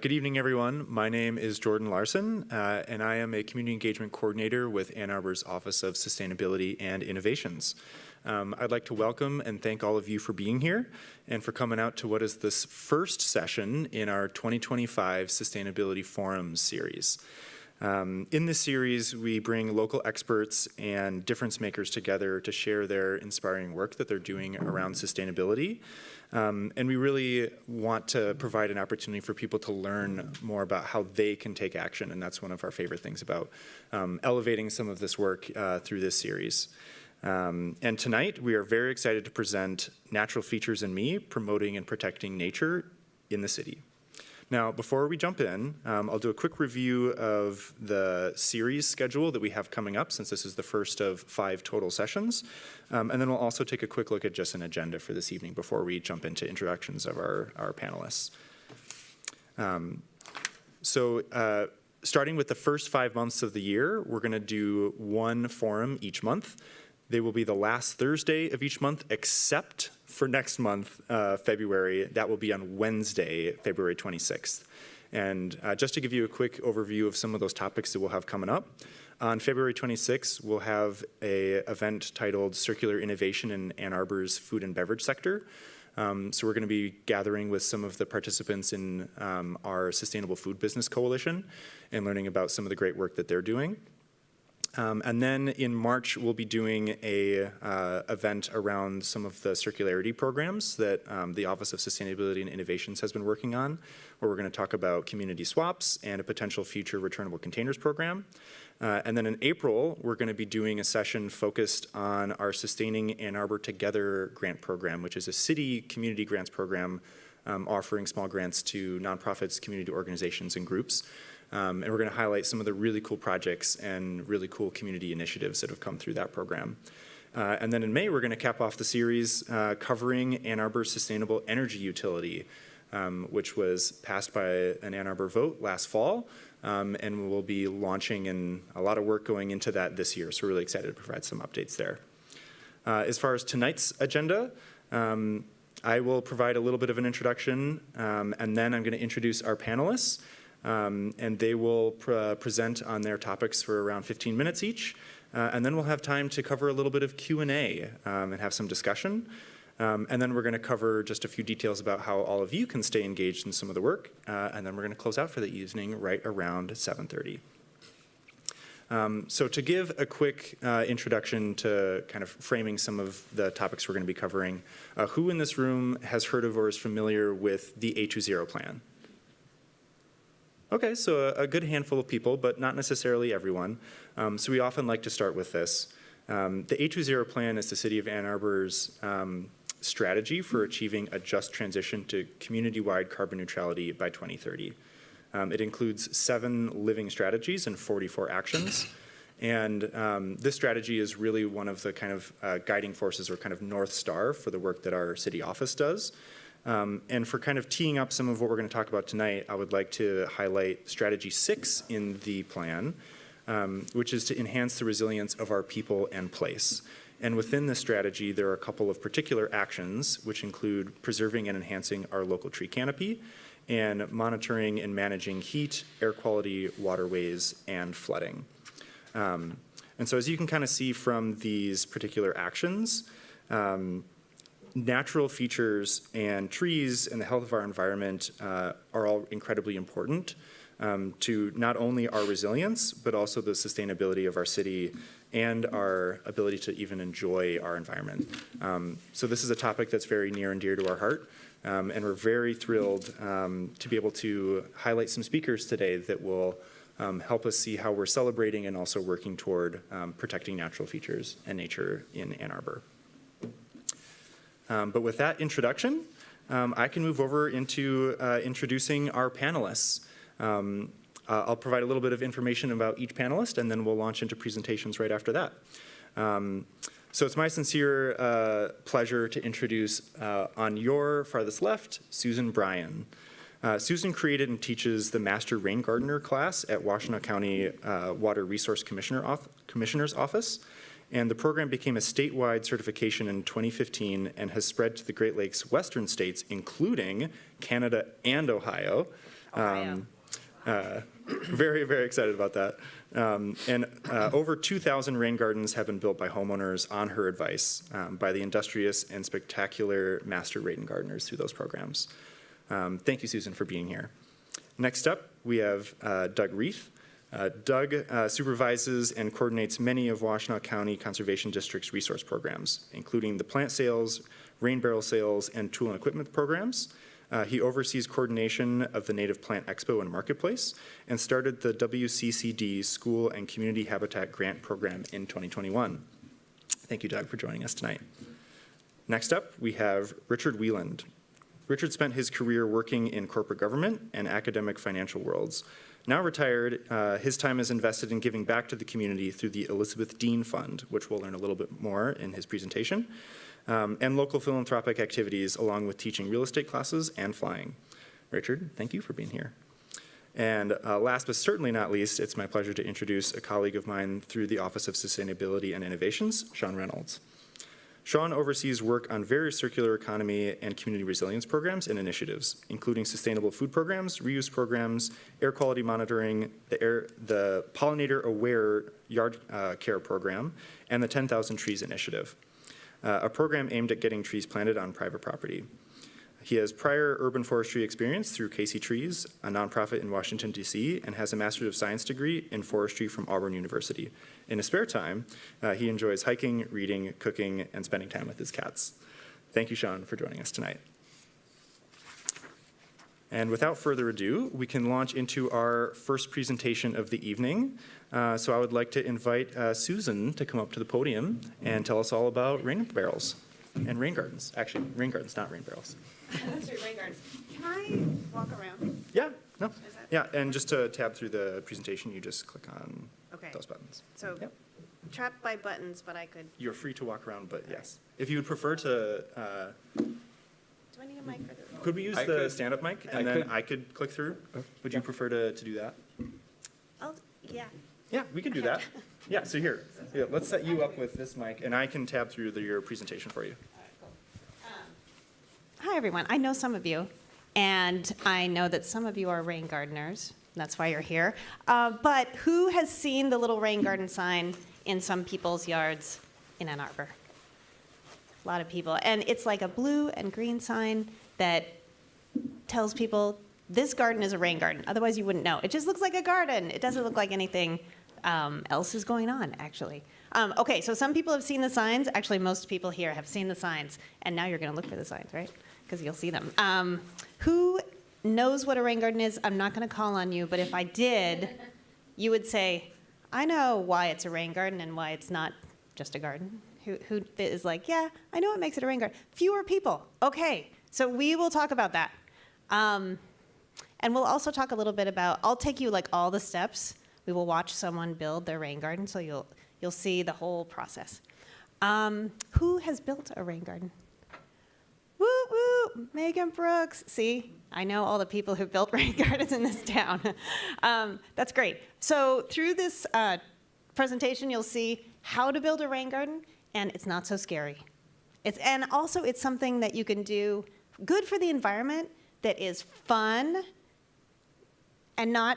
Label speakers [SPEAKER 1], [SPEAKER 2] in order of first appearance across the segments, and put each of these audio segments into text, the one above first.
[SPEAKER 1] Good evening, everyone. My name is Jordan Larson, and I am a Community Engagement Coordinator with Ann Arbor's Office of Sustainability and Innovations. I'd like to welcome and thank all of you for being here and for coming out to what is this first session in our 2025 Sustainability Forums series. In this series, we bring local experts and difference makers together to share their inspiring work that they're doing around sustainability. And we really want to provide an opportunity for people to learn more about how they can take action, and that's one of our favorite things about elevating some of this work through this series. And tonight, we are very excited to present Natural Features in Me, Promoting and Protecting Nature in the City. Now, before we jump in, I'll do a quick review of the series schedule that we have coming up, since this is the first of 5 total sessions. And then we'll also take a quick look at just an agenda for this evening before we jump into introductions of our panelists. Starting with the first 5 months of the year, we're going to do one forum each month. They will be the last Thursday of each month, except for next month, February. That will be on Wednesday, February 26th. And just to give you a quick overview of some of those topics that we'll have coming up, on February 26th, we'll have an event titled Circular Innovation in Ann Arbor's Food and Beverage Sector. So we're going to be gathering with some of the participants in our Sustainable Food Business Coalition and learning about some of the great work that they're doing. And then in March, we'll be doing a event around some of the circularity programs that the Office of Sustainability and Innovations has been working on, where we're going to talk about community swaps and a potential future returnable containers program. And then in April, we're going to be doing a session focused on our Sustaining Ann Arbor Together grant program, which is a city community grants program offering small grants to nonprofits, community organizations, and groups. And we're going to highlight some of the really cool projects and really cool community initiatives that have come through that program. And then in May, we're going to cap off the series covering Ann Arbor's Sustainable Energy Utility, which was passed by an Ann Arbor vote last fall. And we'll be launching and a lot of work going into that this year. So we're really excited to provide some updates there. As far as tonight's agenda, I will provide a little bit of an introduction, and then I'm going to introduce our panelists. And they will present on their topics for around 15 minutes each. And then we'll have time to cover a little bit of Q&A and have some discussion. And then we're going to cover just a few details about how all of you can stay engaged in some of the work. And then we're going to close out for the evening right around 7:30. So to give a quick introduction to kind of framing some of the topics we're going to be covering, who in this room has heard of or is familiar with the A20 plan? Okay, so a good handful of people, but not necessarily everyone. So we often like to start with this. The A20 plan is the City of Ann Arbor's strategy for achieving a just transition to community-wide carbon neutrality by 2030. It includes 7 living strategies and 44 actions. And this strategy is really one of the kind of guiding forces or kind of North Star for the work that our city office does. And for kind of teeing up some of what we're going to talk about tonight, I would like to highlight strategy 6 in the plan, which is to enhance the resilience of our people and place. And within this strategy, there are a couple of particular actions, which include preserving and enhancing our local tree canopy and monitoring and managing heat, air quality, waterways, and flooding. And so as you can kind of see from these particular actions, natural features and trees and the health of our environment are all incredibly important to not only our resilience, but also the sustainability of our city and our ability to even enjoy our environment. So this is a topic that's very near and dear to our heart, and we're very thrilled to be able to highlight some speakers today that will help us see how we're celebrating and also working toward protecting natural features and nature in Ann Arbor. But with that introduction, I can move over into introducing our panelists. I'll provide a little bit of information about each panelist, and then we'll launch into presentations right after that. So it's my sincere pleasure to introduce, on your farthest left, Susan Bryan. Susan created and teaches the Master Rain Gardener class at Washtenaw County Water Resource Commissioner's Office. And the program became a statewide certification in 2015 and has spread to the Great Lakes Western states, including Canada and Ohio. Very, very excited about that. Over 2,000 rain gardens have been built by homeowners on her advice by the industrious and spectacular master rain gardeners through those programs. Thank you, Susan, for being here. Next up, we have Doug Reith. Doug supervises and coordinates many of Washtenaw County Conservation District's resource programs, including the plant sales, rain barrel sales, and tool and equipment programs. He oversees coordination of the Native Plant Expo and Marketplace and started the WCCD School and Community Habitat Grant Program in 2021. Thank you, Doug, for joining us tonight. Next up, we have Richard Wieland. Richard spent his career working in corporate government and academic financial worlds. Now retired, his time is invested in giving back to the community through the Elizabeth Dean Fund, which we'll learn a little bit more in his presentation, and local philanthropic activities, along with teaching real estate classes and flying. Richard, thank you for being here. And last but certainly not least, it's my pleasure to introduce a colleague of mine through the Office of Sustainability and Innovations, Sean Reynolds. Sean oversees work on various circular economy and community resilience programs and initiatives, including sustainable food programs, reuse programs, air quality monitoring, the pollinator-aware yard care program, and the 10,000 Trees Initiative, a program aimed at getting trees planted on private property. He has prior urban forestry experience through Casey Trees, a nonprofit in Washington, D.C., and has a Master's of Science degree in forestry from Auburn University. In his spare time, he enjoys hiking, reading, cooking, and spending time with his cats. Thank you, Sean, for joining us tonight. And without further ado, we can launch into our first presentation of the evening. So I would like to invite Susan to come up to the podium and tell us all about rain barrels and rain gardens. Actually, rain gardens, not rain barrels.
[SPEAKER 2] That's right, rain gardens. Can I walk around?
[SPEAKER 1] Yeah, no. Yeah, and just to tab through the presentation, you just click on those buttons.
[SPEAKER 2] So
[SPEAKER 1] Yep.
[SPEAKER 2] trapped by buttons, but I could,
[SPEAKER 1] You're free to walk around, but yes. If you would prefer to,
[SPEAKER 2] do I need a mic for this?
[SPEAKER 1] could we use
[SPEAKER 3] I
[SPEAKER 1] the
[SPEAKER 3] could-
[SPEAKER 1] stand-up mic,
[SPEAKER 3] I
[SPEAKER 1] and then
[SPEAKER 3] could.
[SPEAKER 1] I could click through? Would you prefer to do that?
[SPEAKER 2] Oh, yeah.
[SPEAKER 1] Yeah, we can do that. Yeah, so here, let's set you up with this mic, and I can tab through your presentation for you.
[SPEAKER 2] Hi, everyone. I know some of you, and I know that some of you are rain gardeners. That's why you're here. But who has seen the little rain garden sign in some people's yards in Ann Arbor? A lot of people. And it's like a blue and green sign that tells people this garden is a rain garden. Otherwise, you wouldn't know. It just looks like a garden. It doesn't look like anything else is going on, actually. Okay, so some people have seen the signs. Actually, most people here have seen the signs. And now you're going to look for the signs, right? Because you'll see them. Who knows what a rain garden is? I'm not going to call on you, but if I did, you would say, I know why it's a rain garden and why it's not just a garden. Who is like, yeah, I know what makes it a rain garden. Fewer people. Okay, so we will talk about that. And we'll also talk a little bit about, I'll take you like all the steps. We will watch someone build their rain garden, so you'll see the whole process. Who has built a rain garden? Woo, woo, Megan Brooks. See, I know all the people who built rain gardens in this town. That's great. So through this presentation, you'll see how to build a rain garden, and it's not so scary. And also, it's something that you can do good for the environment, that is fun and not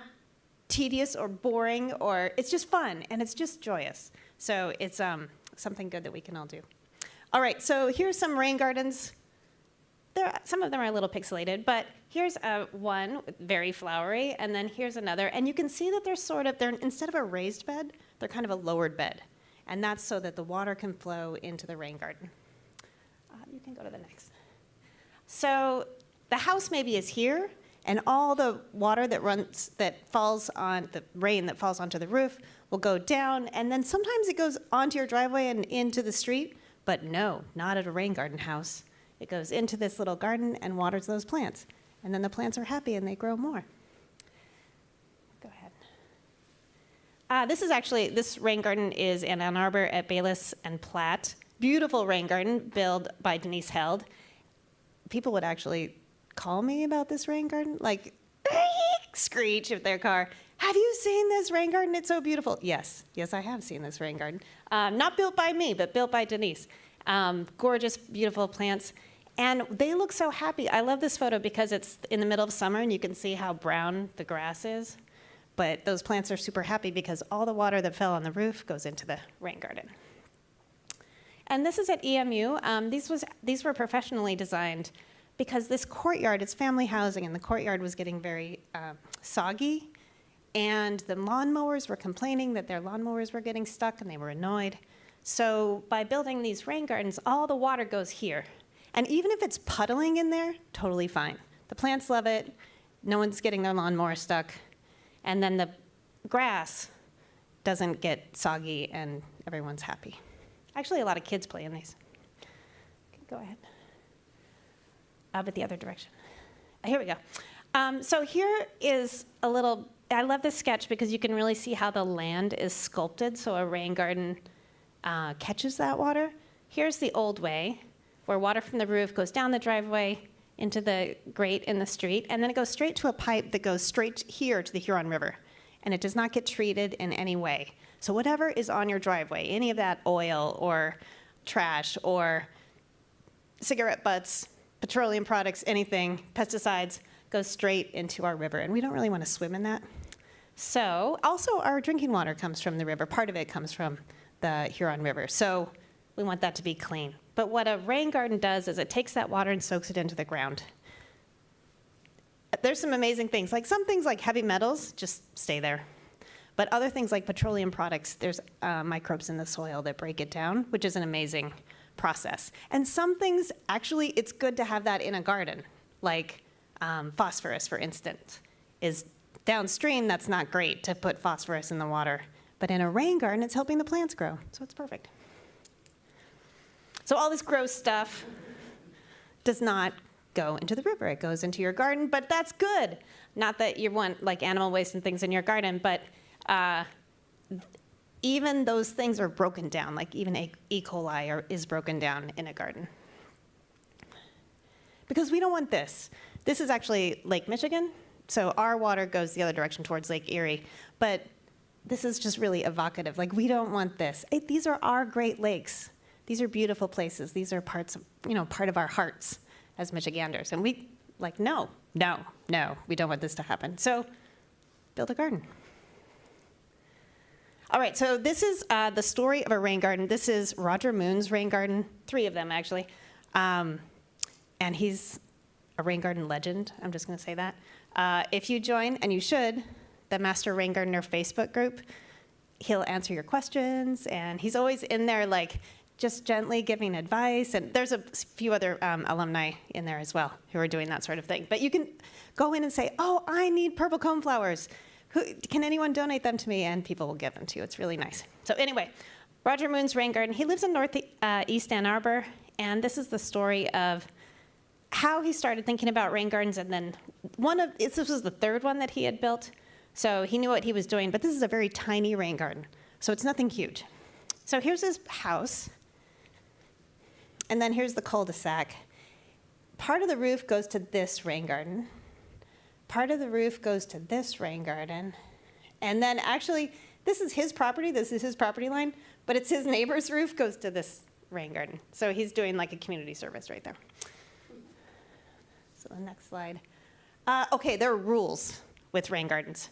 [SPEAKER 2] tedious or boring, or it's just fun, and it's just joyous. So it's something good that we can all do. All right, so here's some rain gardens. Some of them are a little pixelated, but here's one very flowery, and then here's another. And you can see that they're instead of a raised bed, they're kind of a lowered bed. And that's so that the water can flow into the rain garden. You can go to the next. So the house maybe is here, and all the water that falls on the rain that falls onto the roof will go down, and then sometimes it goes onto your driveway and into the street, but no, not at a rain garden house. It goes into this little garden and waters those plants. And then the plants are happy and they grow more. Go ahead. This rain garden is in Ann Arbor at Bayless and Platt. Beautiful rain garden built by Denise Held. People would actually call me about this rain garden, like screech of their car. Have you seen this rain garden? It's so beautiful. Yes, I have seen this rain garden. Not built by me, but built by Denise. Gorgeous, beautiful plants. And they look so happy. I love this photo because it's in the middle of summer and you can see how brown the grass is. But those plants are super happy because all the water that fell on the roof goes into the rain garden. And this is at EMU. These were professionally designed because this courtyard, it's family housing, and the courtyard was getting very soggy. And the lawnmowers were complaining that their lawnmowers were getting stuck and they were annoyed. So by building these rain gardens, all the water goes here. And even if it's puddling in there, totally fine. The plants love it. No one's getting their lawnmower stuck. And then the grass doesn't get soggy and everyone's happy. Actually, a lot of kids play in these. Okay, go ahead. But the other direction. Here we go. So here is a little, I love this sketch because you can really see how the land is sculpted so a rain garden catches that water. Here's the old way, where water from the roof goes down the driveway into the grate in the street, and then it goes straight to a pipe that goes straight here to the Huron River, and it does not get treated in any way. So whatever is on your driveway, any of that oil or trash or cigarette butts, petroleum products, anything, pesticides, goes straight into our river, and we don't really want to swim in that. So also our drinking water comes from the river. Part of it comes from the Huron River, so we want that to be clean. But what a rain garden does is it takes that water and soaks it into the ground. There's some amazing things. Like some things like heavy metals just stay there. But other things like petroleum products, there's microbes in the soil that break it down, which is an amazing process. And some things, actually, it's good to have that in a garden. Like phosphorus, for instance, is downstream. That's not great to put phosphorus in the water. But in a rain garden, it's helping the plants grow. So it's perfect. So all this gross stuff does not go into the river. It goes into your garden, but that's good. Not that you want like animal waste and things in your garden, but even those things are broken down, like even E. coli is broken down in a garden. Because we don't want this. This is actually Lake Michigan, so our water goes the other direction towards Lake Erie, but this is just really evocative. Like, we don't want this. These are our Great Lakes. These are beautiful places. These are parts of, part of our hearts as Michiganders. And we, no, we don't want this to happen. So build a garden. All right, so this is the story of a rain garden. This is Roger Moon's rain garden, 3 of them actually. And he's a rain garden legend, I'm just gonna say that. If you join, and you should, the Master Rain Gardener Facebook group, he'll answer your questions, and he's always in there just gently giving advice, and there's a few other alumni in there as well who are doing that sort of thing. But you can go in and say, oh, I need purple coneflowers. Can anyone donate them to me? And people will give them to you. It's really nice. So anyway, Roger Moon's rain garden. He lives in northeast Ann Arbor, and this is the story of how he started thinking about rain gardens, and then this was the 3rd one that he had built, so he knew what he was doing, but this is a very tiny rain garden, so it's nothing huge. So here's his house. And then here's the cul-de-sac. Part of the roof goes to this rain garden. Part of the roof goes to this rain garden. And then actually, this is his property line, but it's his neighbor's roof goes to this rain garden. So he's doing like a community service right there. So the next slide. Okay, there are rules with rain gardens.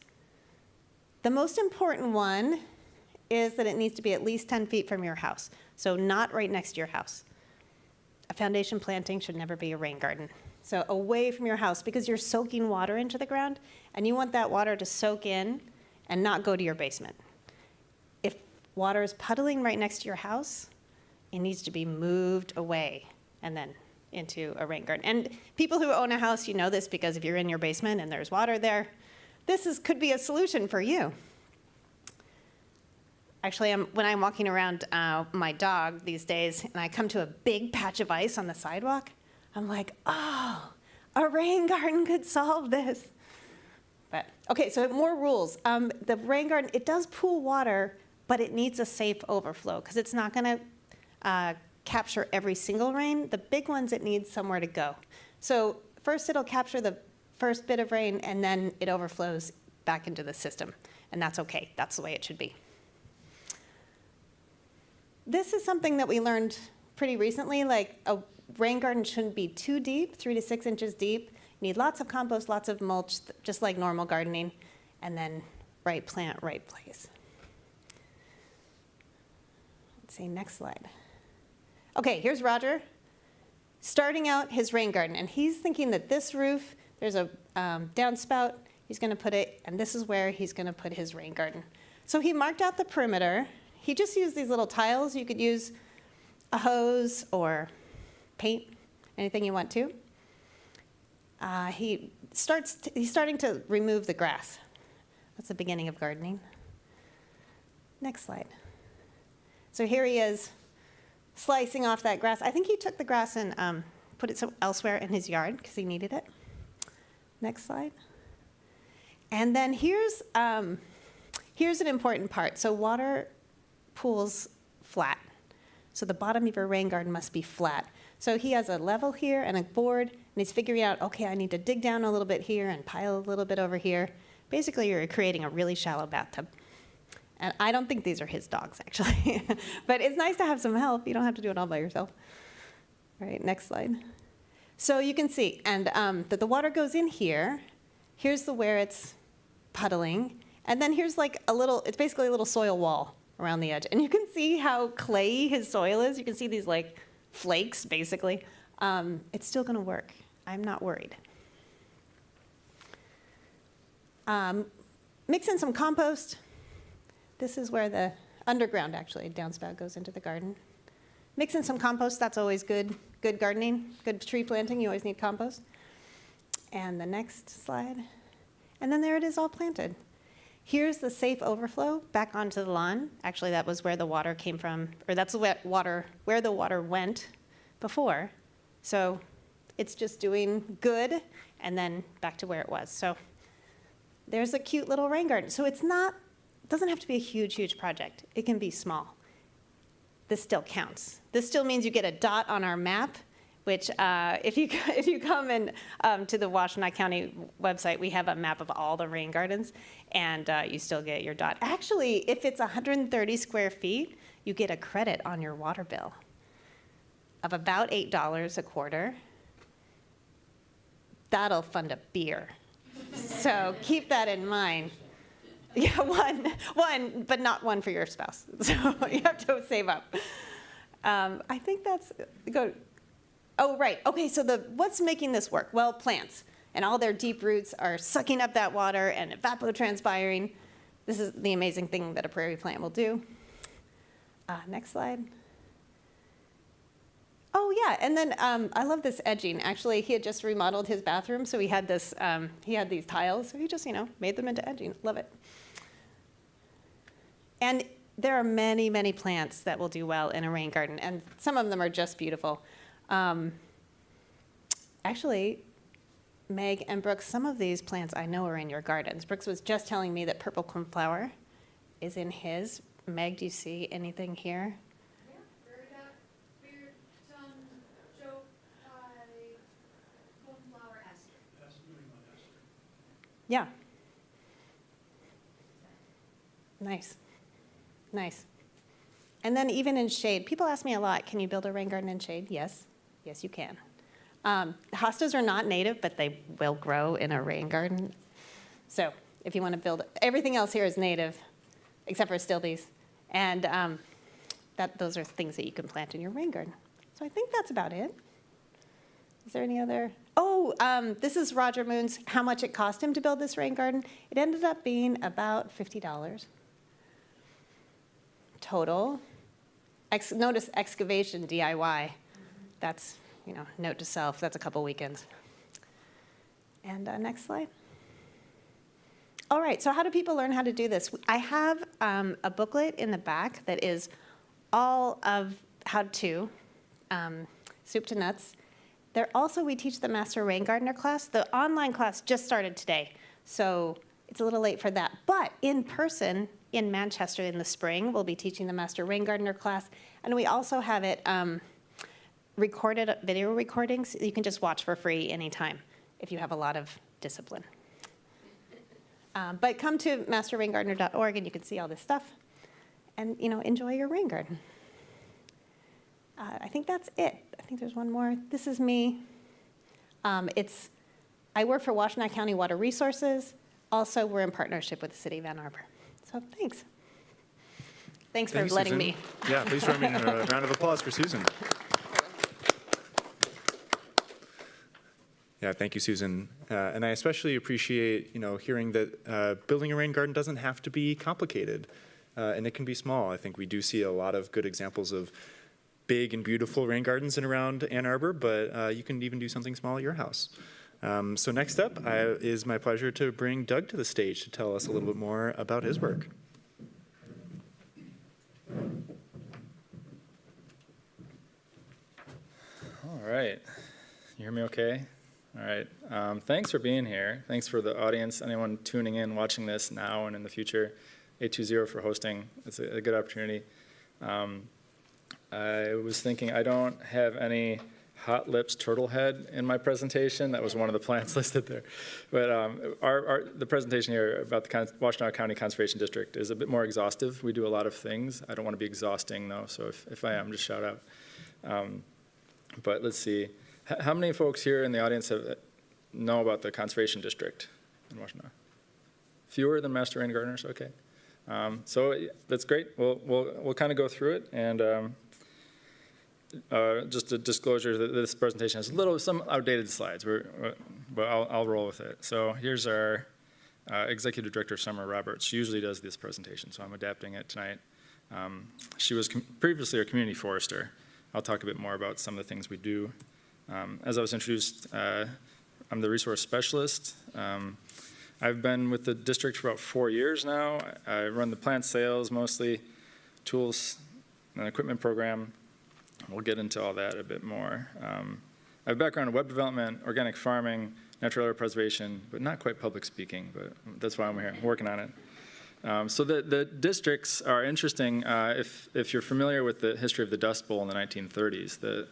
[SPEAKER 2] The most important one is that it needs to be at least 10 feet from your house. So not right next to your house. A foundation planting should never be a rain garden. So away from your house, because you're soaking water into the ground, and you want that water to soak in and not go to your basement. If water is puddling right next to your house, it needs to be moved away and then into a rain garden. And people who own a house, you know this, because if you're in your basement and there's water there, could be a solution for you. Actually, when I'm walking around my dog these days, and I come to a big patch of ice on the sidewalk, I'm like, oh, a rain garden could solve this. But, okay, so more rules. The rain garden, it does pool water, but it needs a safe overflow, because it's not going to capture every single rain. The big ones, it needs somewhere to go. So first it'll capture the first bit of rain, and then it overflows back into the system. And that's okay. That's the way it should be. This is something that we learned pretty recently. rain garden shouldn't be too deep, 3 to 6 inches deep. You need lots of compost, lots of mulch, just like normal gardening, and then right plant, right place. Let's see, next slide. Okay, here's Roger starting out his rain garden, and he's thinking that this roof, there's a downspout, he's going to put it, and this is where he's going to put his rain garden. So he marked out the perimeter. He just used these little tiles. You could use a hose or paint, anything you want to. He's starting to remove the grass. That's the beginning of gardening. Next slide. So here he is slicing off that grass. I think he took the grass and put it elsewhere in his yard because he needed it. Next slide. And then here's an important part. So water pools flat. So the bottom of your rain garden must be flat. So he has a level here and a board, and he's figuring out, okay, I need to dig down a little bit here and pile a little bit over here. Basically, you're creating a really shallow bathtub. And I don't think these are his dogs, actually. But it's nice to have some help. You don't have to do it all by yourself. All right, next slide. So you can see, and that the water goes in here. Here's where it's puddling. And then here's like it's basically a little soil wall around the edge. And you can see how clayey his soil is. You can see these like flakes, basically. It's still going to work. I'm not worried. Mix in some compost. This is where the underground, actually, downspout goes into the garden. Mix in some compost. That's always good gardening, good tree planting. You always need compost. And the next slide. And then there it is all planted. Here's the safe overflow back onto the lawn. Actually, that was where the water came from, or that's where the water went before. So it's just doing good and then back to where it was. So there's a cute little rain garden. So it doesn't have to be a huge project. It can be small. This still counts. This still means you get a dot on our map, which if you come in to the Washtenaw County website, we have a map of all the rain gardens, and you still get your dot. Actually, if it's 130 square feet, you get a credit on your water bill of about $8 a quarter. That'll fund a beer. So keep that in mind. Yeah, one, but not one for your spouse. So you have to save up. I think that's go. Oh, right. Okay, so what's making this work? Well, plants. And all their deep roots are sucking up that water and evapotranspiring. This is the amazing thing that a prairie plant will do. Next slide. Oh, yeah, and then I love this edging. Actually, he had just remodeled his bathroom, so he had these tiles. So he just, made them into edging. Love it. And there are many, many plants that will do well in a rain garden, and some of them are just beautiful. Actually, Meg and Brooks, some of these plants I know are in your gardens. Brooks was just telling me that purple cornflower is in his. Meg, do you see anything here?
[SPEAKER 3] Yeah, beard, sun, choke, cornflower, aster.
[SPEAKER 2] Yeah. Nice. And then even in shade, people ask me a lot, can you build a rain garden in shade? Yes, you can. Hostas are not native, but they will grow in a rain garden. So if you want to build, everything else here is native, except for stilbes. And those are things that you can plant in your rain garden. So I think that's about it. Is there any other? Oh, this is Roger Moon's, how much it cost him to build this rain garden. It ended up being about $50 total. Notice excavation DIY. That's, note to self, that's a couple weekends. And next slide. All right, so how do people learn how to do this? I have a booklet in the back that is all of how to, soup to nuts. We teach the Master Rain Gardener class. The online class just started today, so it's a little late for that. But in person, in Manchester in the spring, we'll be teaching the Master Rain Gardener class. And we also have it recorded, video recordings. You can just watch for free anytime if you have a lot of discipline. But come to masterraingardener.org and you can see all this stuff. And, enjoy your rain garden. I think that's it. think there's one more. This is me. I work for Washtenaw County Water Resources. Also, we're in partnership with the city of Ann Arbor. So thanks. Thanks for
[SPEAKER 1] Thank you,
[SPEAKER 2] letting
[SPEAKER 1] Susan.
[SPEAKER 2] me.
[SPEAKER 1] Yeah, please join me in a round of applause for Susan. Yeah, thank you, Susan. And I especially appreciate, hearing that building a rain garden doesn't have to be complicated, and it can be small. I think we do see a lot of good examples of big and beautiful rain gardens in around Ann Arbor, but you can even do something small at your house. So next up is my pleasure to bring Doug to the stage to tell us a little bit more about his work.
[SPEAKER 4] All right. You hear me okay? All right. Thanks for being here. Thanks for the audience, anyone tuning in, watching this now and in the future. 820 for hosting. It's a good opportunity. I was thinking I don't have any hot lips turtle head in my presentation. That was one of the plants listed there. But the presentation here about the Washtenaw County Conservation District is a bit more exhaustive. We do a lot of things. I don't want to be exhausting, though, so if I am, just shout out. But let's see. How many folks here in the audience know about the Conservation District in Washtenaw? Fewer than master rain gardeners? Okay. So that's great. We'll kind of go through it, and just a disclosure that this presentation has some outdated slides, but I'll roll with it. So here's our Executive Director, Summer Roberts. She usually does this presentation, so I'm adapting it tonight. She was previously a community forester. I'll talk a bit more about some of the things we do. As I was introduced, I'm the resource specialist. I've been with the district for about 4 years now. I run the plant sales mostly, tools and equipment program. We'll get into all that a bit more. I have a background in web development, organic farming, natural area preservation, but not quite public speaking, but that's why I'm here, working on it. So the districts are interesting. If you're familiar with the history of the Dust Bowl in the 1930s, the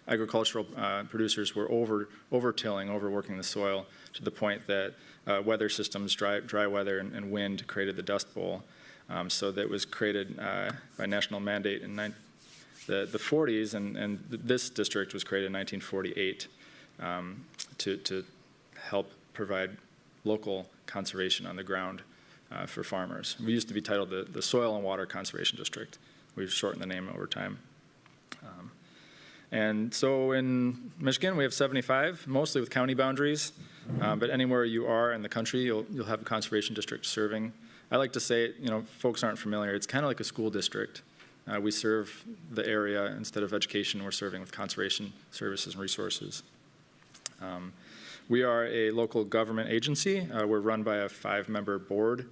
[SPEAKER 4] agricultural producers were over-tilling, overworking the soil to the point that weather systems, dry weather and wind created the Dust Bowl. So that was created by national mandate in the 40s, and this district was created in 1948 to help provide local conservation on the ground for farmers. We used to be titled the Soil and Water Conservation District. We've shortened the name over time. And so in Michigan, we have 75, mostly with county boundaries, but anywhere you are in the country, you'll have a conservation district serving. I like to say, folks aren't familiar, it's kind of like a school district. We serve the area. Instead of education, we're serving with conservation services and resources. We are a local government agency. We're run by a 5-member board.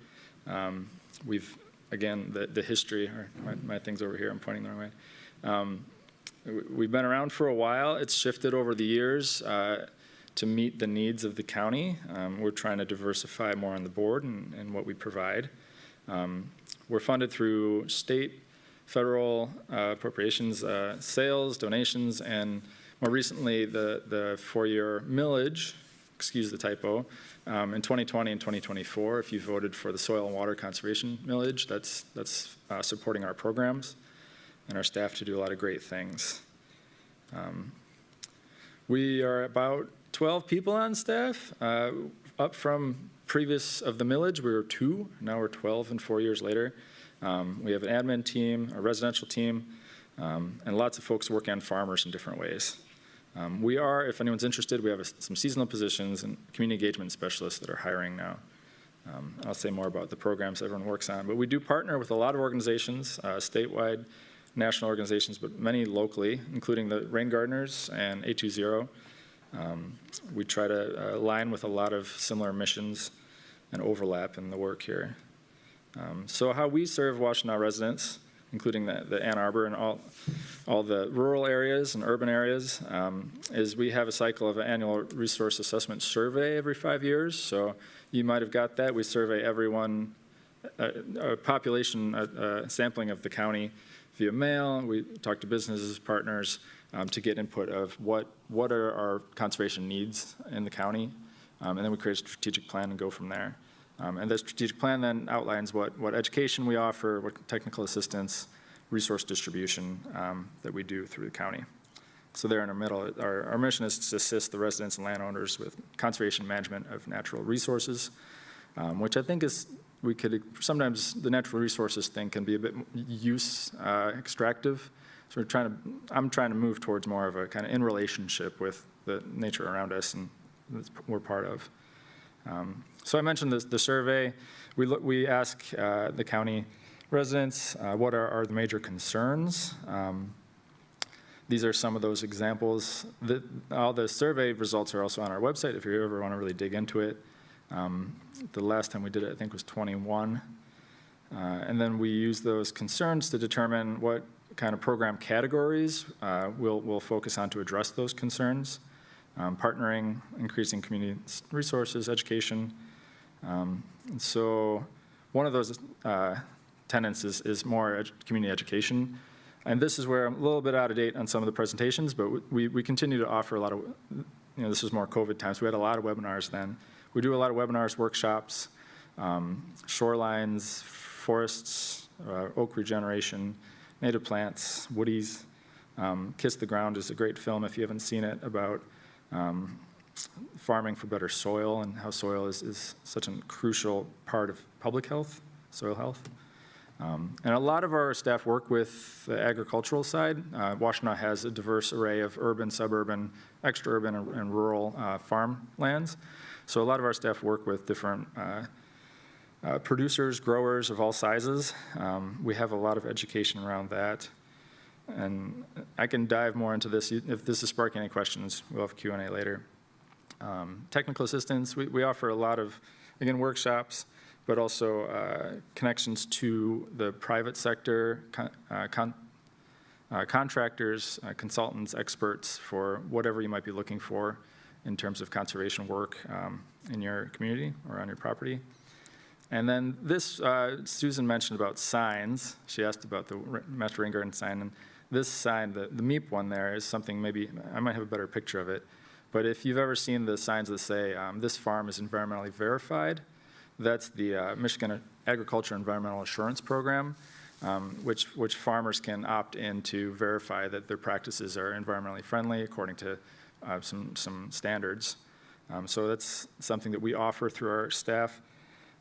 [SPEAKER 4] We've, again, the history, or my thing's over here, I'm pointing the wrong way. We've been around for a while. It's shifted over the years to meet the needs of the county. We're trying to diversify more on the board and what we provide. We're funded through state, federal appropriations, sales, donations, and more recently the 4-year millage, excuse the typo, in 2020 and 2024. If you voted for the soil and water conservation millage, that's supporting our programs and our staff to do a lot of great things. We are about 12 people on staff, up from previous of the millage. We were 2, now we're 12 and 4 years later. We have an admin team, a residential team, and lots of folks working on farmers in different ways. We are, if anyone's interested, we have some seasonal positions and community engagement specialists that are hiring now. I'll say more about the programs everyone works on, but we do partner with a lot of organizations, statewide, national organizations, but many locally, including the Rain Gardeners and 820. We try to align with a lot of similar missions and overlap in the work here. So how we serve Washtenaw residents, including the Ann Arbor and all the rural areas and urban areas, is we have a cycle of an annual resource assessment survey every 5 years. So you might have got that. We survey everyone, a population sampling of the county via mail. We talk to businesses, partners, to get input of what are our conservation needs in the county, and then we create a strategic plan and go from there. And the strategic plan then outlines what education we offer, what technical assistance, resource distribution that we do through the county. So there in the middle, our mission is to assist the residents and landowners with conservation management of natural resources, which I think is, sometimes the natural resources thing can be a bit extractive. So I'm trying to move towards more of a kind of in relationship with the nature around us and that we're part of. So I mentioned the survey. We ask the county residents what are the major concerns. These are some of those examples. All the survey results are also on our website if you ever want to really dig into it. The last time we did it, I think, was 21. And then we use those concerns to determine what kind of program categories we'll focus on to address those concerns. Partnering, increasing community resources, education. And so one of those tenets is more community education. And this is where I'm a little bit out of date on some of the presentations, but we continue to offer a lot of, this was more COVID times. We had a lot of webinars then. We do a lot of webinars, workshops, shorelines, forests, oak regeneration, native plants, woodies. Kiss the Ground is a great film, if you haven't seen it, about farming for better soil and how soil is such a crucial part of public health, soil health. And a lot of our staff work with the agricultural side. Washtenaw has a diverse array of urban, suburban, extra-urban, and rural farmlands. So a lot of our staff work with different producers, growers of all sizes. We have a lot of education around that. And I can dive more into this. If this is sparking any questions, we'll have Q&A later. Technical assistance, we offer a lot of, again, workshops, but also connections to the private sector, contractors, consultants, experts for whatever you might be looking for in terms of conservation work in your community or on your property. And then this, Susan mentioned about signs. She asked about the Master Rain Garden sign. And this sign, the MEEP one there, is something maybe, I might have a better picture of it. But if you've ever seen the signs that say, this farm is environmentally verified, that's the Michigan Agriculture Environmental Assurance Program, which farmers can opt in to verify that their practices are environmentally friendly according to some standards. So that's something that we offer through our staff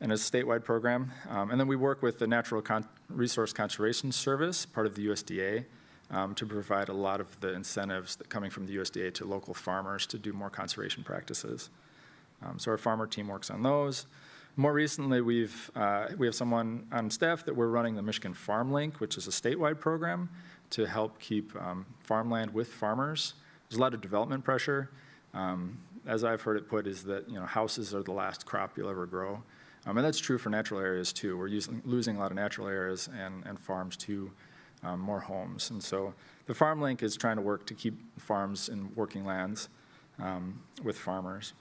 [SPEAKER 4] and a statewide program. And then we work with the Natural Resource Conservation Service, part of the USDA, to provide a lot of the incentives that coming from the USDA to local farmers to do more conservation practices. So our farmer team works on those. More recently, we have someone on staff that we're running the Michigan Farm Link, which is a statewide program to help keep farmland with farmers. There's a lot of development pressure. As I've heard it put, is that houses are the last crop you'll ever grow. And that's true for natural areas too. We're losing a lot of natural areas and farms to more homes. And so the Farm Link is trying to work to keep farms and working lands with farmers.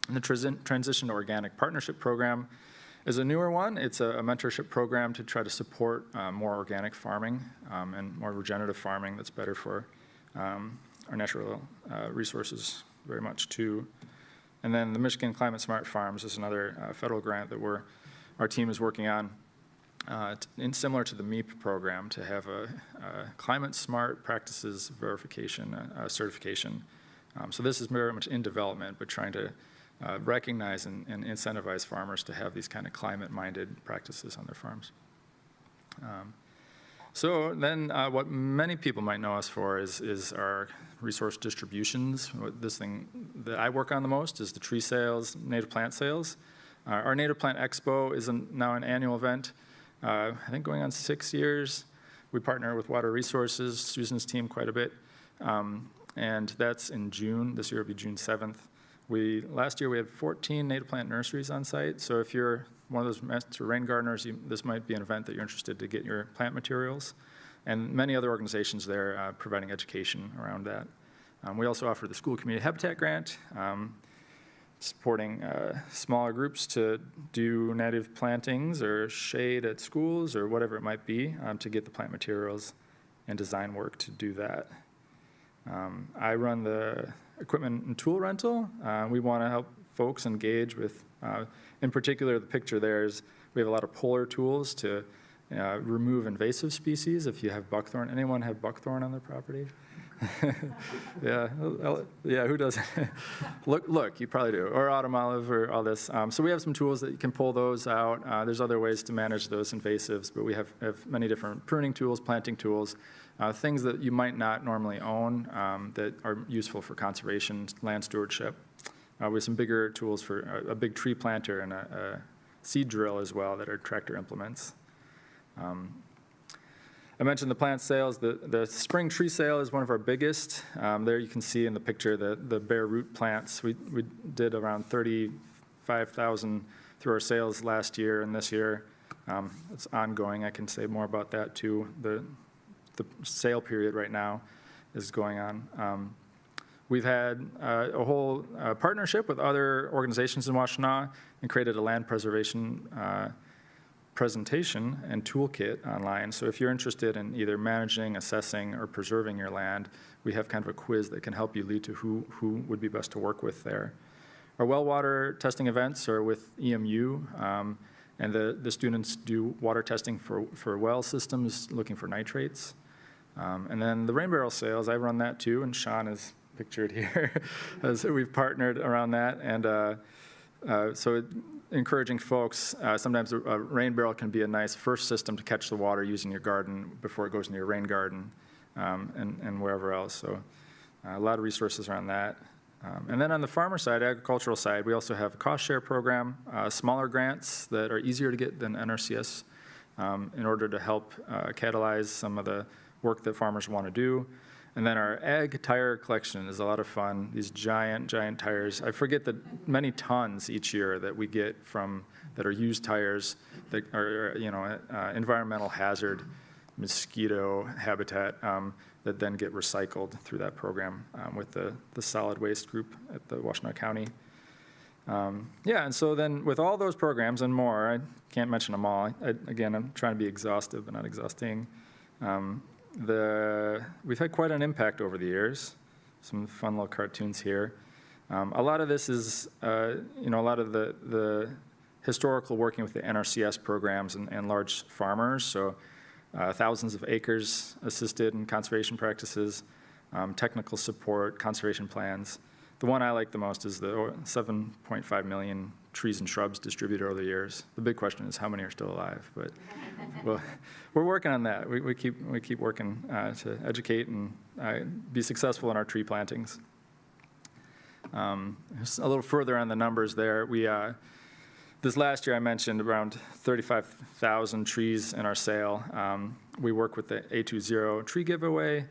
[SPEAKER 4] And the Transition to Organic Partnership Program is a newer one. It's a mentorship program to try to support more organic farming and more regenerative farming that's better for our natural resources very much too. And then the Michigan Climate Smart Farms is another federal grant that our team is working on, similar to the MEEP program, to have a climate smart practices verification certification. So this is very much in development, but trying to recognize and incentivize farmers to have these kind of climate-minded practices on their farms. So then what many people might know us for is our resource distributions. This thing that I work on the most is the tree sales, native plant sales. Our Native Plant Expo is now an annual event, I think going on 6 years. We partner with Water Resources, Susan's team, quite a bit. And that's in June. This year will be June 7th. Last year we had 14 native plant nurseries on site. So if you're one of those master rain gardeners, this might be an event that you're interested to get your plant materials. And many other organizations there providing education around that. We also offer the School Community Habitat Grant, supporting smaller groups to do native plantings or shade at schools or whatever it might be to get the plant materials and design work to do that. I run the equipment and tool rental. We want to help folks engage with, in particular, the picture there is we have a lot of puller tools to remove invasive species. If you have buckthorn, anyone have buckthorn on their property? Yeah, yeah, who doesn't? Look, you probably do, or autumn olive or all this. So we have some tools that you can pull those out. There's other ways to manage those invasives, but we have many different pruning tools, planting tools, things that you might not normally own that are useful for conservation, land stewardship. With some bigger tools for a big tree planter and a seed drill as well that are tractor implements. I mentioned the plant sales. The spring tree sale is one of our biggest. There you can see in the picture the bare root plants. We did around 35,000 through our sales last year and this year. It's ongoing. I can say more about that too. The sale period right now is going on. We've had a whole partnership with other organizations in Washtenaw and created a land preservation presentation and toolkit online. So if you're interested in either managing, assessing, or preserving your land, we have kind of a quiz that can help you lead to who would be best to work with there. Our well water testing events are with EMU, and the students do water testing for well systems looking for nitrates. And then the rain barrel sales, I run that too, and Sean is pictured here. So we've partnered around that, and so encouraging folks, sometimes a rain barrel can be a nice first system to catch the water using your garden before it goes into your rain garden and wherever else. So a lot of resources around that. And then on the farmer side, agricultural side, we also have a cost share program, smaller grants that are easier to get than NRCS in order to help catalyze some of the work that farmers want to do. And then our ag tire collection is a lot of fun. These giant tires. I forget the many tons each year that we get that are used tires that are, environmental hazard, mosquito habitat that then get recycled through that program with the solid waste group at the Washtenaw County. And so then with all those programs and more, I can't mention them all. Again, I'm trying to be exhaustive but not exhausting. We've had quite an impact over the years. Some fun little cartoons here. A lot of this is, a lot of the historical working with the NRCS programs and large farmers. So thousands of acres assisted in conservation practices, technical support, conservation plans. The one I like the most is the 7.5 million trees and shrubs distributed over the years. The big question is how many are still alive, but we're working on that. We keep working to educate and be successful in our tree plantings. Just a little further on the numbers there. This last year I mentioned around 35,000 trees in our sale. We work with the A20 tree giveaway.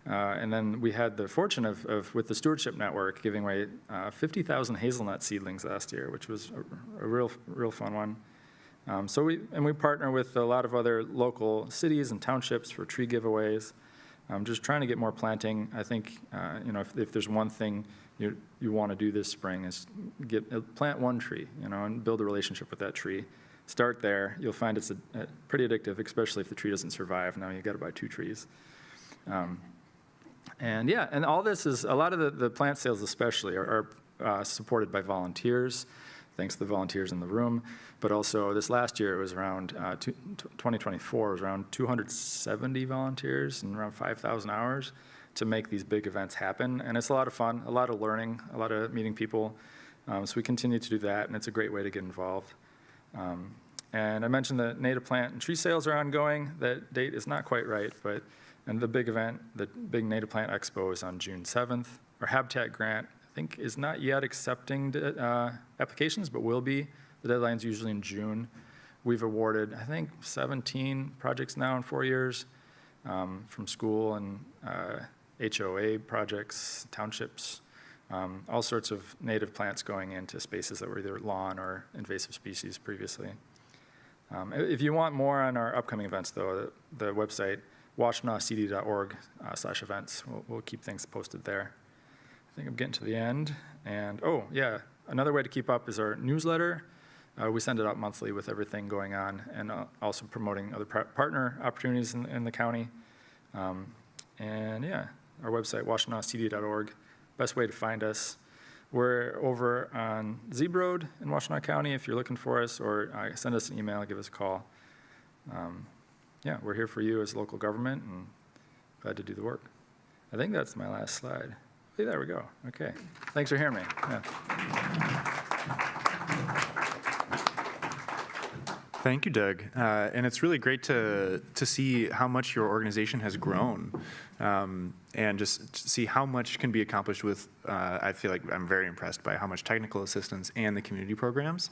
[SPEAKER 4] And then we had the fortune of with the Stewardship Network, giving away 50,000 hazelnut seedlings last year, which was a real fun one. So we partner with a lot of other local cities and townships for tree giveaways. Just trying to get more planting. I think if there's one thing you want to do this spring is plant one tree, and build a relationship with that tree. Start there. You'll find it's pretty addictive, especially if the tree doesn't survive. Now you've got to buy 2 trees. And all this is, a lot of the plant sales especially are supported by volunteers, thanks to the volunteers in the room. But also this last year, it was around, 2024, it was around 270 volunteers and around 5,000 hours to make these big events happen. And it's a lot of fun, a lot of learning, a lot of meeting people. So we continue to do that, and it's a great way to get involved. And I mentioned that native plant and tree sales are ongoing. That date is not quite right, and the big event, the big Native Plant Expo, is on June 7th. Our Habitat grant, I think, is not yet accepting applications, but will be. The deadline's usually in June. We've awarded, I think, 17 projects now in 4 years from school and HOA projects, townships, all sorts of native plants going into spaces that were either lawn or invasive species previously. If you want more on our upcoming events, though, the website, washenawcd.org/events. We'll keep things posted there. I think I'm getting to the end. And another way to keep up is our newsletter. We send it out monthly with everything going on, and also promoting other partner opportunities in the county. Our website, washenawcd.org. Best way to find us. We're over on Zebra Road in Washtenaw County if you're looking for us, or send us an email, give us a call. We're here for you as local government, and glad to do the work. I think that's my last slide. Hey, there we go. Okay. Thanks for hearing me. Yeah.
[SPEAKER 1] Thank you, Doug. And it's really great to see how much your organization has grown, and just to see how much can be accomplished with, I feel like I'm very impressed by how much technical assistance and the community programs.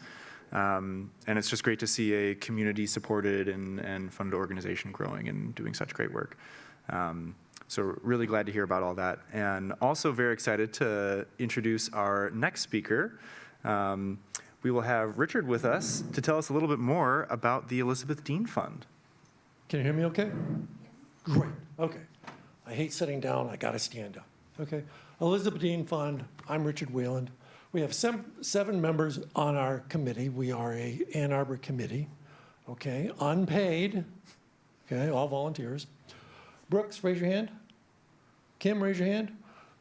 [SPEAKER 1] And it's just great to see a community-supported and funded organization growing and doing such great work. So really glad to hear about all that. And also very excited to introduce our next speaker. We will have Richard with us to tell us a little bit more about the Elizabeth Dean Fund.
[SPEAKER 5] Can you hear me okay? Great, okay. I hate sitting down, I gotta stand up. Okay, Elizabeth Dean Fund, I'm Richard Wayland. We have seven members on our committee. We are a Ann Arbor committee, okay, unpaid, okay, all volunteers. Brooks, raise your hand. Kim, raise your hand.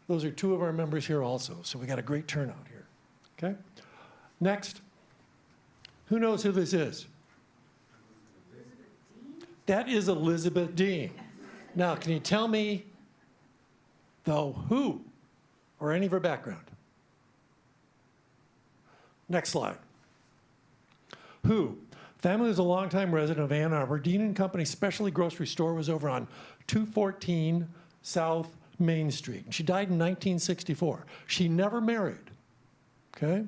[SPEAKER 5] Those are two of our members here also, so we got a great turnout here, okay? Next, who knows who this is? That is Elizabeth Dean. Now, can you tell me, though, who or any of her background? Next slide. Who? Family was a longtime resident of Ann Arbor. Dean and Company Specialty Grocery Store was over on 214 South Main Street. And she died in 1964. She never married, okay?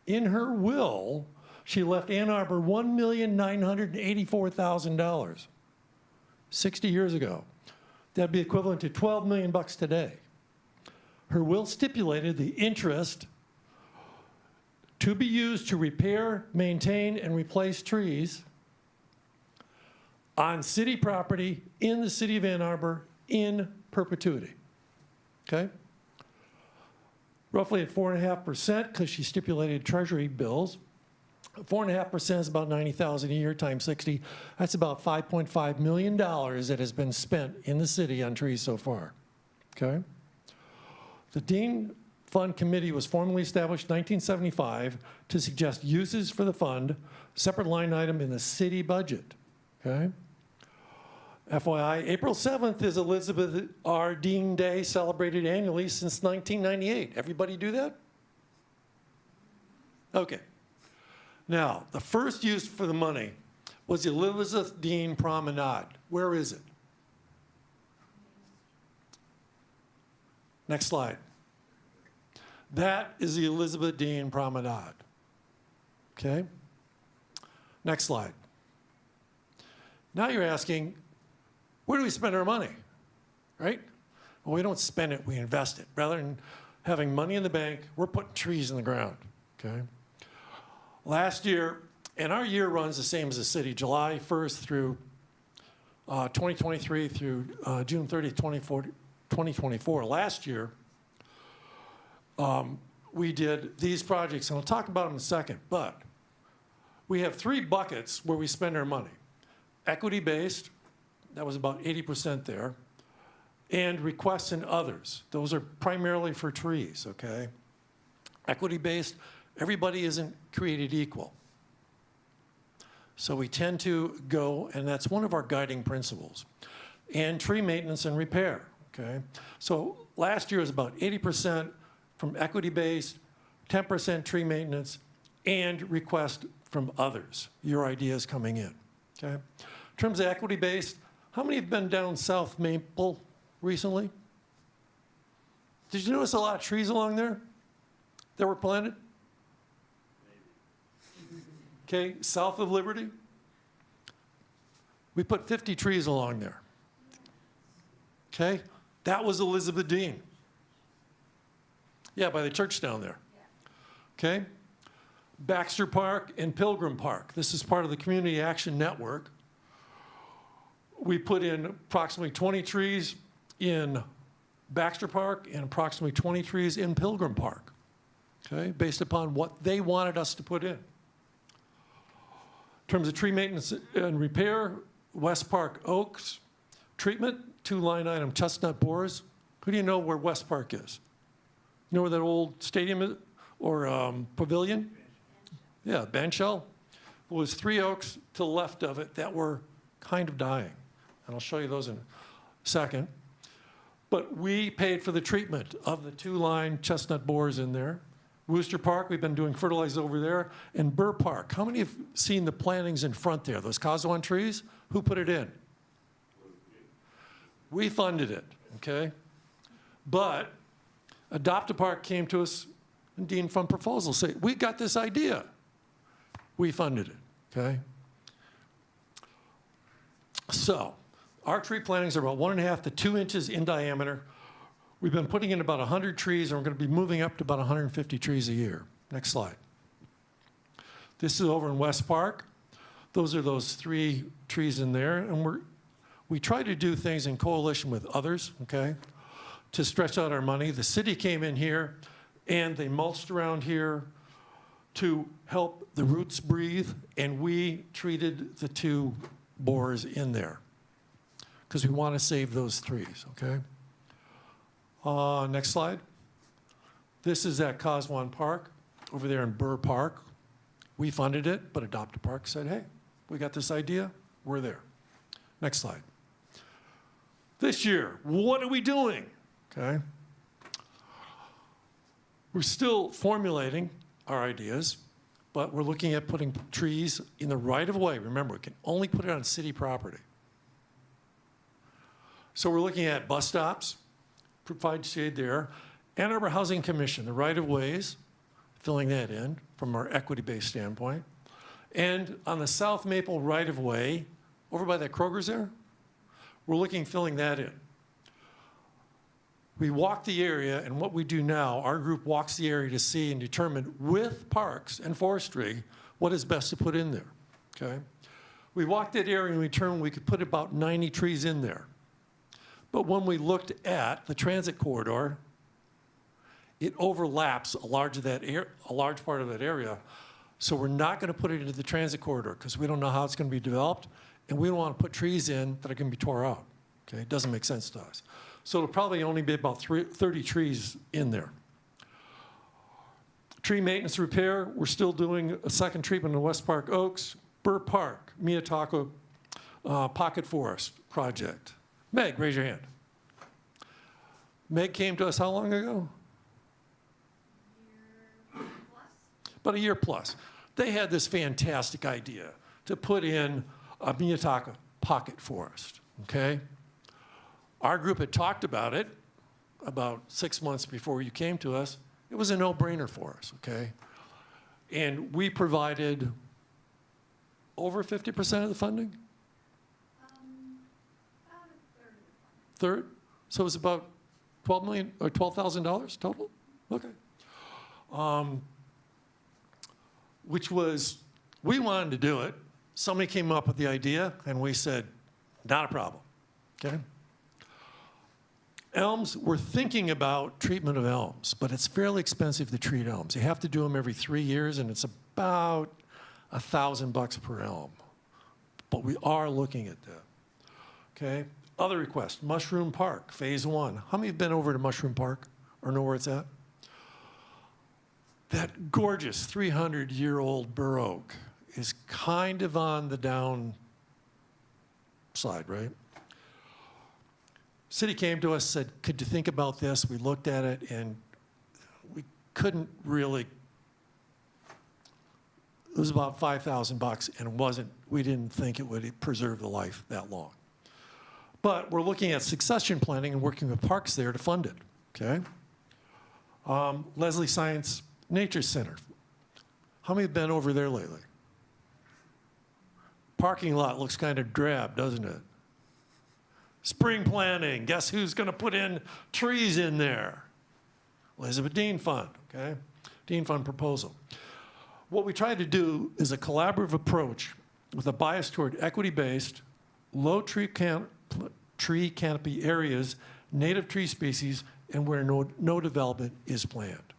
[SPEAKER 5] In her will, she left Ann Arbor $1,984,000 60 years ago. That'd be equivalent to $12 million today. Her will stipulated the interest to be used to repair, maintain, and replace trees on city property in the city of Ann Arbor in perpetuity, okay? Roughly at 4.5%, because she stipulated treasury bills. 4.5% is about $90,000 a year times 60. That's about $5.5 million that has been spent in the city on trees so far, okay? The Dean Fund Committee was formally established in 1975 to suggest uses for the fund, separate line item in the city budget, okay? FYI, April 7th is Elizabeth R. Dean Day, celebrated annually since 1998. Everybody do that? Okay. Now, the first use for the money was the Elizabeth Dean Promenade. Where is it? Next slide. That is the Elizabeth Dean Promenade. Okay? Next slide. Now you're asking, where do we spend our money, right? Well, we don't spend it, we invest it. Rather than having money in the bank, we're putting trees in the ground, okay? Last year, and our year runs the same as the city, July 1st through 2023 through June 30th, 2024. Last year, we did these projects, and I'll talk about them in a second, but we have three buckets where we spend our money. Equity-based, that was about 80% there, and requests and others. Those are primarily for trees, okay? Equity-based, everybody isn't created equal. So we tend to go, and that's one of our guiding principles. And tree maintenance and repair, okay? So last year was about 80% from equity-based, 10% tree maintenance, and request from others, your ideas coming in, okay? In terms of equity-based, how many have been down South Maple recently? Did you notice a lot of trees along there that were planted? Okay, south of Liberty, we put 50 trees along there. Okay, that was Elizabeth Dean. Yeah, by the church down there. Okay, Baxter Park and Pilgrim Park. This is part of the Community Action Network. We put in approximately 20 trees in Baxter Park and approximately 20 trees in Pilgrim Park, okay, based upon what they wanted us to put in. In terms of tree maintenance and repair, West Park Oaks treatment, 2-line item chestnut borers. Who do you know where West Park is? You know where that old stadium is, or pavilion? Yeah, Benchell. Well, there's 3 oaks to the left of it that were kind of dying. And I'll show you those in a second. But we paid for the treatment of the 2-line chestnut borers in there. Wooster Park, we've been doing fertilizer over there. And Burr Park, how many have seen the plantings in front there, those Coswan trees? Who put it in? We funded it, okay? But Adopt a Park came to us and Dean Fund proposal, say, we got this idea. We funded it, okay? So, our tree plantings are about 1.5 to 2 inches in diameter. We've been putting in about 100 trees, and we're going to be moving up to about 150 trees a year. Next slide. This is over in West Park. Those are those 3 trees in there, and we try to do things in coalition with others, okay, to stretch out our money. The city came in here, and they mulched around here to help the roots breathe, and we treated the 2 borers in there because we want to save those trees, okay? Next slide. This is at Coswan Park, over there in Burr Park. We funded it, but Adopt a Park said, hey, we got this idea, we're there. Next slide. This year, what are we doing? Okay. We're still formulating our ideas, but we're looking at putting trees in the right of way. Remember, we can only put it on city property. So we're looking at bus stops, provide shade there. Ann Arbor Housing Commission, the right of ways, filling that in from our equity-based standpoint. And on the South Maple right of way, over by that Kroger's there, we're looking filling that in. We walk the area, and what we do now, our group walks the area to see and determine with parks and forestry what is best to put in there, okay? We walked that area and we determined we could put about 90 trees in there. But when we looked at the transit corridor, it overlaps a large part of that area. So we're not going to put it into the transit corridor because we don't know how it's going to be developed, and we don't want to put trees in that are going to be tore out. Okay, it doesn't make sense to us. So it'll probably only be about 30 trees in there. Tree maintenance repair, we're still doing a second treatment in West Park Oaks. Burr Park, Miyataka Pocket Forest project. Meg, raise your hand. Meg came to us how long ago? About a year plus. They had this fantastic idea to put in a Miyataka Pocket Forest, okay? Our group had talked about it about 6 months before you came to us. It was a no-brainer for us, okay? And we provided over 50% of the funding?
[SPEAKER 3] About a third of the
[SPEAKER 5] Third? So it was about $12 million or $12,000 total? Okay. Which was, we wanted to do it. Somebody came up with the idea, and we said, not a problem, okay? Elms, we're thinking about treatment of elms, but it's fairly expensive to treat elms. You have to do them every 3 years, and it's about $1,000 per elm. But we are looking at that, okay? Other request, Mushroom Park, Phase 1. How many have been over to Mushroom Park or know where it's at? That gorgeous 300-year-old bur oak is kind of on the down side, right? City came to us, said, could you think about this? We looked at it, and we couldn't really. It was about $5,000, and it wasn't, we didn't think it would preserve the life that long. But we're looking at succession planning and working with parks there to fund it, okay? Leslie Science Nature Center. How many have been over there lately? Parking lot looks kind of drab, doesn't it? Spring planning, guess who's going to put in trees in there? Elizabeth Dean Fund, okay? Dean Fund proposal. What we try to do is a collaborative approach with a bias toward equity-based, low tree canopy areas, native tree species, and where no development is planned.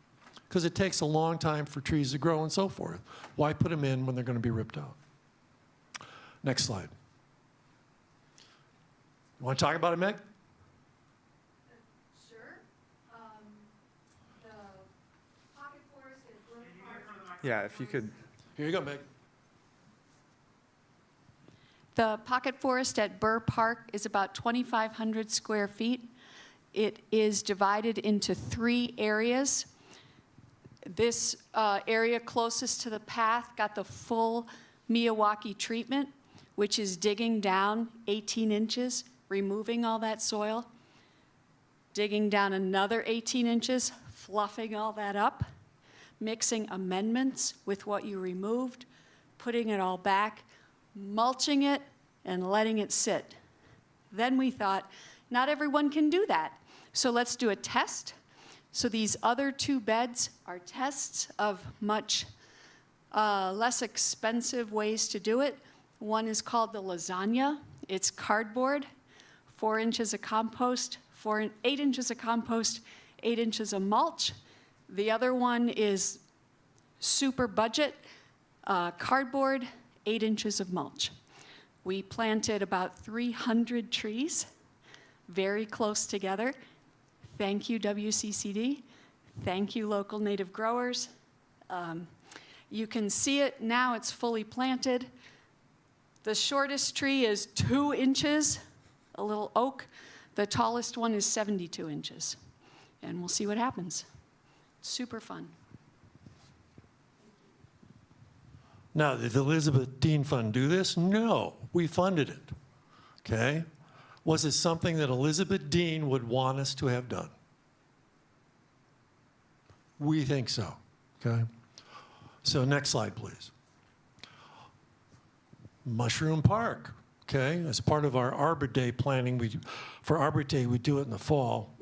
[SPEAKER 5] Because it takes a long time for trees to grow and so forth. Why put them in when they're going to be ripped out? Next slide. You want to talk about it, Meg?
[SPEAKER 3] Sure. The pocket forest at Burr Park.
[SPEAKER 1] Yeah, if you could.
[SPEAKER 5] Here you go, Meg.
[SPEAKER 6] The pocket forest at Burr Park is about 2,500 square feet. It is divided into 3 areas. This area closest to the path got the full Miyawaki treatment, which is digging down 18 inches, removing all that soil, digging down another 18 inches, fluffing all that up, mixing amendments with what you removed, putting it all back, mulching it, and letting it sit. Then we thought, not everyone can do that, so let's do a test. So these other 2 beds are tests of much less expensive ways to do it. One is called the lasagna. It's cardboard, 4 inches of compost, 8 inches of compost, 8 inches of mulch. The other one is super budget, cardboard, 8 inches of mulch. We planted about 300 trees, very close together. Thank you, WCCD. Thank you, local native growers. You can see it now, it's fully planted. The shortest tree is 2 inches, a little oak. The tallest one is 72 inches. And we'll see what happens. Super fun.
[SPEAKER 5] Now, did the Elizabeth Dean Fund do this? No, we funded it, okay? Was it something that Elizabeth Dean would want us to have done? We think so, okay? So next slide, please. Mushroom Park, okay? As part of our Arbor Day planning, for Arbor Day, we do it in the fall.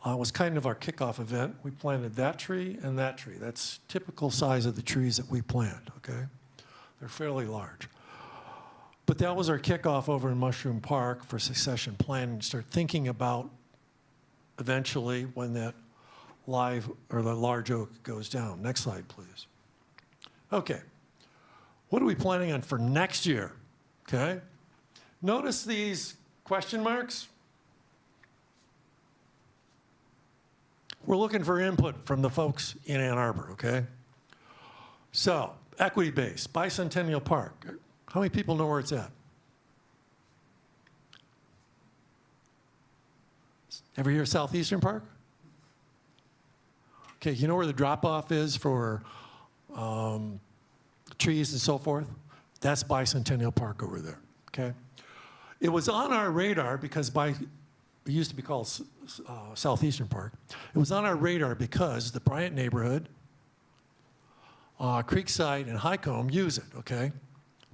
[SPEAKER 5] It was kind of our kickoff event. We planted that tree and that tree. That's typical size of the trees that we plant, okay? They're fairly large. But that was our kickoff over in Mushroom Park for succession planning, start thinking about eventually when that live or the large oak goes down. Next slide, please. Okay. What are we planning on for next year? Okay. Notice these question marks. We're looking for input from the folks in Ann Arbor, okay? So, equity base, Bicentennial Park. How many people know where it's at? Ever hear of Southeastern Park? Okay, you know where the drop-off is for trees and so forth? That's Bicentennial Park over there, okay? It was on our radar because it used to be called Southeastern Park. It was on our radar because the Bryant neighborhood, Creekside and Highcombe use it, okay?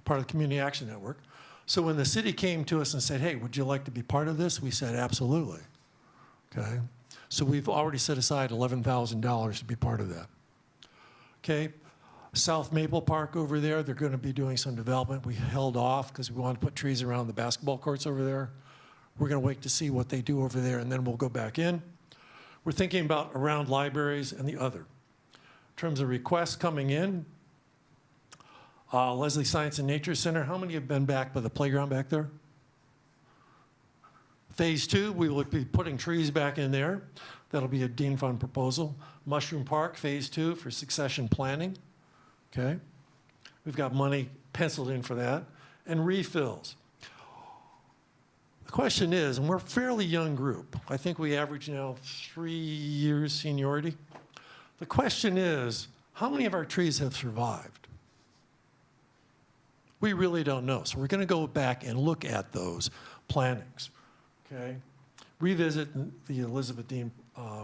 [SPEAKER 5] Part of the Community Action Network. So when the city came to us and said, hey, would you like to be part of this? We said, absolutely, okay? So we've already set aside $11,000 to be part of that, okay? South Maple Park over there, they're going to be doing some development. We held off because we wanted to put trees around the basketball courts over there. We're going to wait to see what they do over there, and then we'll go back in. We're thinking about around libraries and the other. In terms of requests coming in, Leslie Science and Nature Center, how many have been back by the playground back there? Phase 2, we will be putting trees back in there. That'll be a Dean Fund proposal. Mushroom Park, Phase 2 for succession planning. Okay, we've got money penciled in for that. And refills. The question is, and we're a fairly young group. I think we average now 3 years seniority. The question is, how many of our trees have survived? We really don't know. So we're going to go back and look at those plantings. Okay, revisit the Elizabeth Dean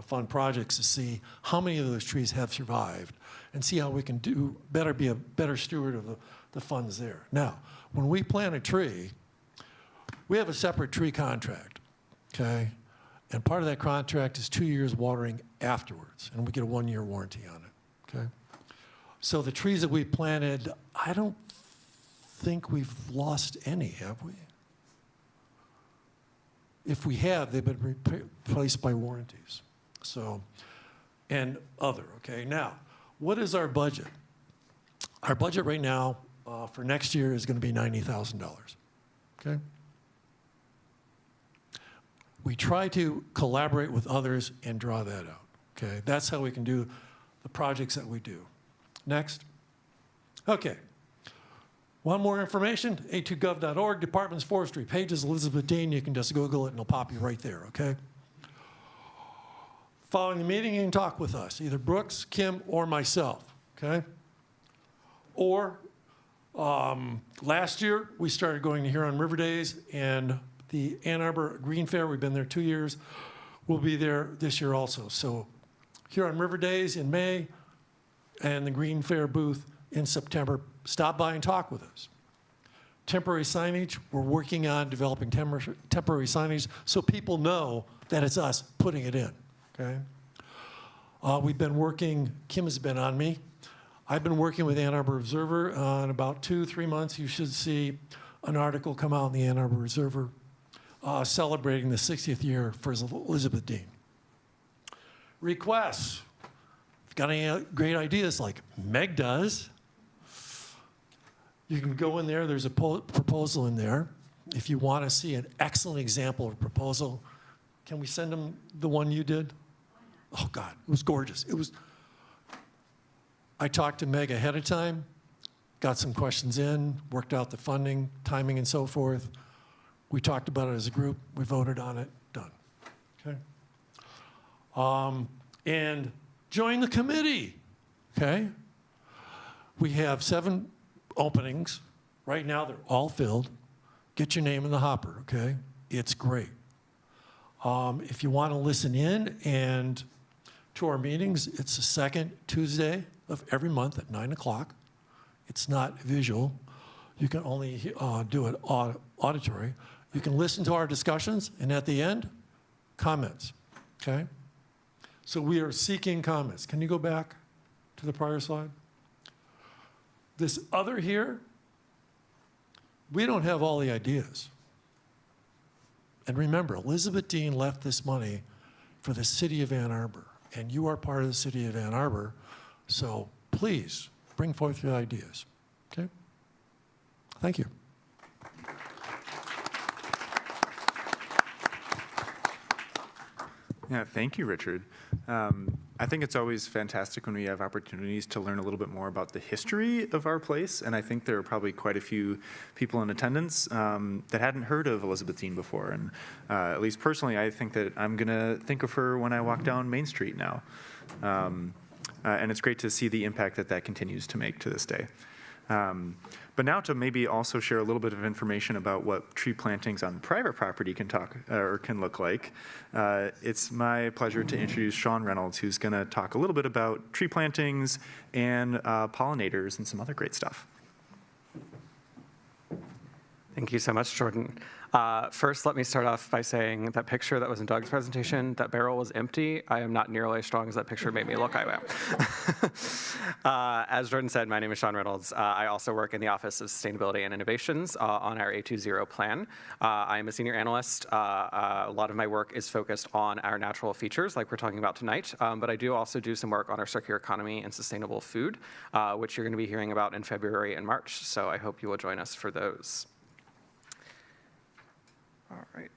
[SPEAKER 5] Fund projects to see how many of those trees have survived and see how we can do better, be a better steward of the funds there. Now, when we plant a tree, we have a separate tree contract, okay? And part of that contract is 2 years watering afterwards, and we get a 1-year warranty on it, okay? So the trees that we planted, I don't think we've lost any, have we? If we have, they've been replaced by warranties. So, and other, okay? Now, what is our budget? Our budget right now for next year is going to be $90,000, okay? We try to collaborate with others and draw that out, okay? That's how we can do the projects that we do. Next. Okay. Want more information? a2gov.org, Departments Forestry, pages Elizabeth Dean. You can just Google it and it'll pop you right there, okay? Following the meeting, you can talk with us, either Brooks, Kim, or myself, okay? Or last year, we started going to Huron River Days and the Ann Arbor Green Fair. We've been there 2 years. We'll be there this year also. So Huron River Days in May and the Green Fair booth in September. Stop by and talk with us. Temporary signage, we're working on developing temporary signage so people know that it's us putting it in, okay? We've been working, Kim has been on me. I've been working with Ann Arbor Observer. In about 2-3 months, you should see an article come out in the Ann Arbor Observer celebrating the 60th year for Elizabeth Dean. Requests. If you've got any great ideas like Meg does, you can go in there. There's a proposal in there. If you want to see an excellent example of a proposal, can we send them the one you did? Oh, God, it was gorgeous. I talked to Meg ahead of time, got some questions in, worked out the funding, timing, and so forth. We talked about it as a group. We voted on it. Done. Okay. And join the committee. Okay. We have 7 openings. Right now, they're all filled. Get your name in the hopper. Okay. It's great. If you want to listen in and to our meetings, it's the second Tuesday of every month at 9 o'clock. It's not visual. You can only do it auditory. You can listen to our discussions, and at the end, comments, okay? So we are seeking comments. Can you go back to the prior slide? This other here, we don't have all the ideas. And remember, Elizabeth Dean left this money for the city of Ann Arbor, and you are part of the city of Ann Arbor, so please bring forth your ideas, okay? Thank you.
[SPEAKER 1] Yeah, thank you, Richard. I think it's always fantastic when we have opportunities to learn a little bit more about the history of our place, and I think there are probably quite a few people in attendance that hadn't heard of Elizabeth Dean before, and at least personally, I think that I'm gonna think of her when I walk down Main Street now. And it's great to see the impact that continues to make to this day. But now to maybe also share a little bit of information about what tree plantings on private property can look like. It's my pleasure to introduce Sean Reynolds, who's going to talk a little bit about tree plantings and pollinators and some other great stuff.
[SPEAKER 7] Thank you so much, Jordan. First, let me start off by saying that picture that was in Doug's presentation, that barrel was empty. I am not nearly as strong as that picture made me look. I am. As Jordan said, my name is Sean Reynolds. I also work in the Office of Sustainability and Innovations on our A20 plan. I am a senior analyst. A lot of my work is focused on our natural features, like we're talking about tonight, but I do also do some work on our circular economy and sustainable food, which you're going to be hearing about in February and March, so I hope you will join us for those. All right.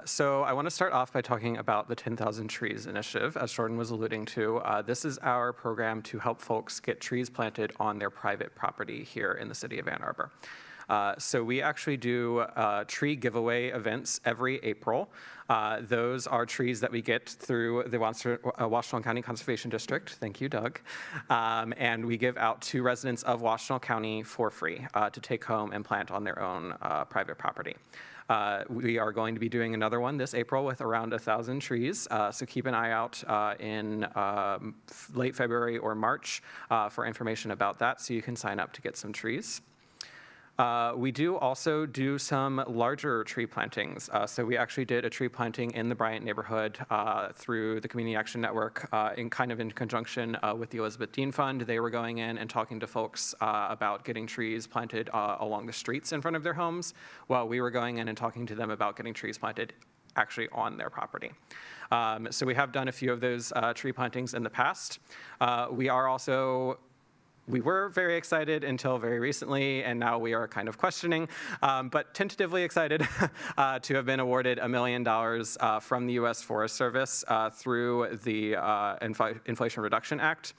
[SPEAKER 7] So I want to start off by talking about the 10,000 Trees Initiative, as Jordan was alluding to. This is our program to help folks get trees planted on their private property here in the city of Ann Arbor. So we actually do tree giveaway events every April. Those are trees that we get through the Washtenaw County Conservation District. Thank you, Doug. And we give out to residents of Washtenaw County for free to take home and plant on their own private property. We are going to be doing another one this April with around 1,000 trees, so keep an eye out in late February or March for information about that, so you can sign up to get some trees. We do also do some larger tree plantings. So we actually did a tree planting in the Bryant neighborhood through the Community Action Network in conjunction with the Elizabeth Dean Fund. They were going in and talking to folks about getting trees planted along the streets in front of their homes, while we were going in and talking to them about getting trees planted actually on their property. So we have done a few of those tree plantings in the past. We were very excited until very recently, and now we are kind of questioning, but tentatively excited to have been awarded $1 million from the U.S. Forest Service through the Inflation Reduction Act.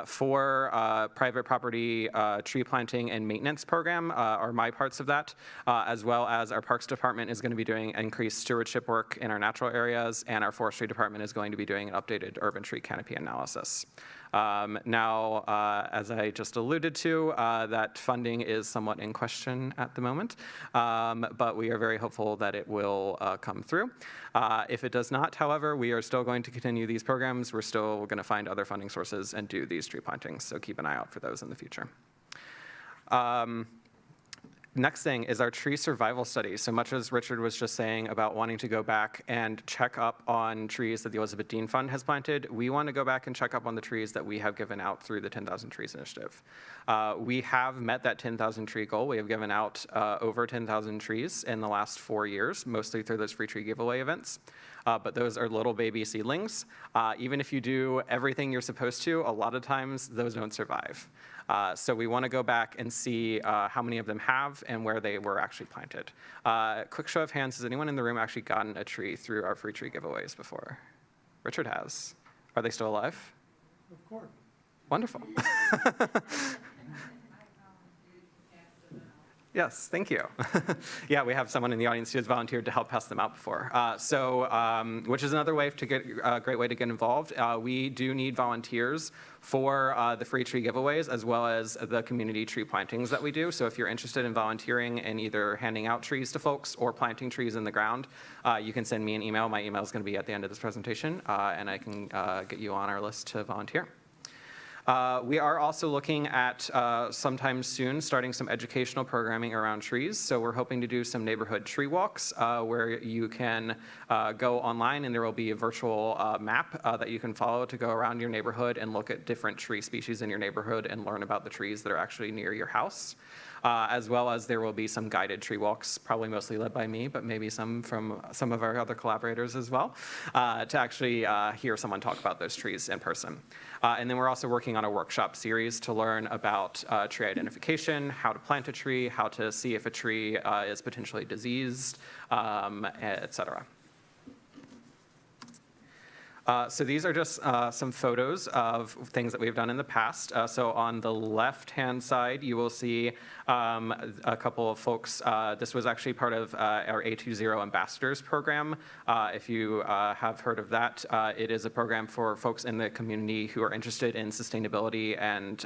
[SPEAKER 7] For private property tree planting and maintenance program are my parts of that, as well as our Parks Department is going to be doing increased stewardship work in our natural areas, and our Forestry Department is going to be doing an updated urban tree canopy analysis. Now, as I just alluded to, that funding is somewhat in question at the moment, but we are very hopeful that it will come through. If it does not, however, we are still going to continue these programs. We're still going to find other funding sources and do these tree plantings, so keep an eye out for those in the future. Next thing is our tree survival study. So much as Richard was just saying about wanting to go back and check up on trees that the Elizabeth Dean Fund has planted, we want to go back and check up on the trees that we have given out through the 10,000 Trees Initiative. We have met that 10,000 tree goal. We have given out over 10,000 trees in the last 4 years, mostly through those free tree giveaway events. But those are little baby seedlings. Even if you do everything you're supposed to, a lot of times those don't survive. So we want to go back and see how many of them have and where they were actually planted. Quick show of hands, has anyone in the room actually gotten a tree through our free tree giveaways before? Richard has. Are they still alive?
[SPEAKER 5] Of course.
[SPEAKER 7] Wonderful. Yes, thank you. Yeah, we have someone in the audience who has volunteered to help pass them out before. Which is another way to get a great way to get involved. We do need volunteers for the free tree giveaways as well as the community tree plantings that we do. So if you're interested in volunteering and either handing out trees to folks or planting trees in the ground, you can send me an email. My email is going to be at the end of this presentation, and I can get you on our list to volunteer. We are also looking at sometime soon starting some educational programming around trees. So we're hoping to do some neighborhood tree walks where you can go online and there will be a virtual map that you can follow to go around your neighborhood and look at different tree species in your neighborhood and learn about the trees that are actually near your house. As well as there will be some guided tree walks, probably mostly led by me, but maybe some from some of our other collaborators as well, to actually hear someone talk about those trees in person. And then we're also working on a workshop series to learn about tree identification, how to plant a tree, how to see if a tree is potentially diseased, et cetera. So these are just some photos of things that we've done in the past. So on the left-hand side, you will see a couple of folks. This was actually part of our A20 Ambassadors program. If you have heard of that, it is a program for folks in the community who are interested in sustainability and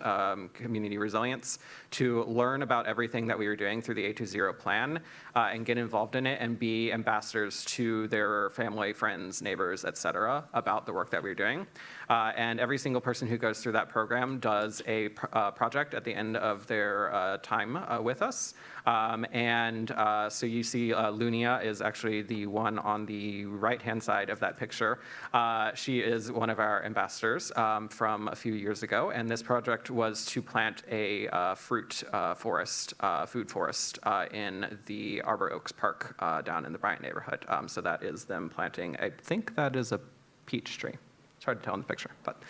[SPEAKER 7] community resilience to learn about everything that we are doing through the A20 plan and get involved in it and be ambassadors to their family, friends, neighbors, et cetera, about the work that we're doing. And every single person who goes through that program does a project at the end of their time with us. So you see Lunia is actually the one on the right-hand side of that picture. She is one of our ambassadors from a few years ago, and this project was to plant a food forest in the Arbor Oaks Park down in the Bryant neighborhood. So that is them planting, I think that is a peach tree. It's hard to tell in the picture, but.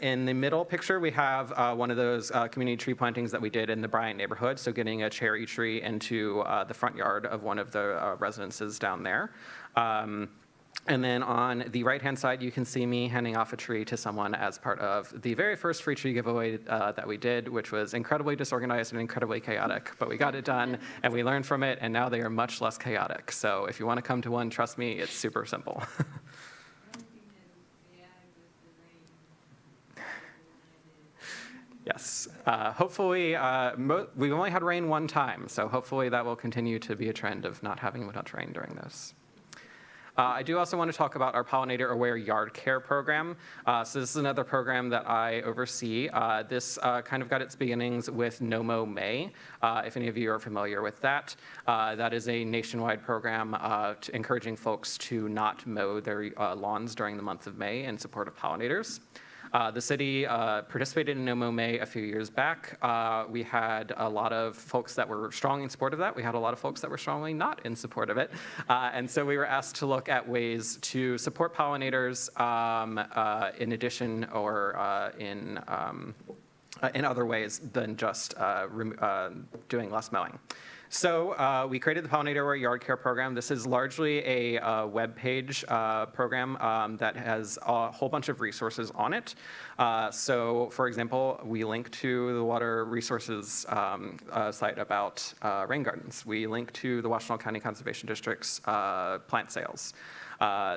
[SPEAKER 7] In the middle picture, we have one of those community tree plantings that we did in the Bryant neighborhood, so getting a cherry tree into the front yard of one of the residences down there. And then on the right-hand side, you can see me handing off a tree to someone as part of the very first free tree giveaway that we did, which was incredibly disorganized and incredibly chaotic. But we got it done, and we learned from it, and now they are much less chaotic. So if you want to come to one, trust me, it's super simple. Yes, hopefully, we've only had rain one time, so hopefully that will continue to be a trend of not having much rain during those. I do also want to talk about our Pollinator Aware Yard Care program. So this is another program that I oversee. This kind of got its beginnings with No Mow May, if any of you are familiar with that. That is a nationwide program encouraging folks to not mow their lawns during the month of May in support of pollinators. The city participated in No Mow May a few years back. We had a lot of folks that were strong in support of that. We had a lot of folks that were strongly not in support of it. And so we were asked to look at ways to support pollinators in addition or in other ways than just doing less mowing. So we created the Pollinator Aware Yard Care Program. This is largely a web page program that has a whole bunch of resources on it. So for example, we link to the Water Resources site about rain gardens. We link to the Washtenaw County Conservation District's plant sales.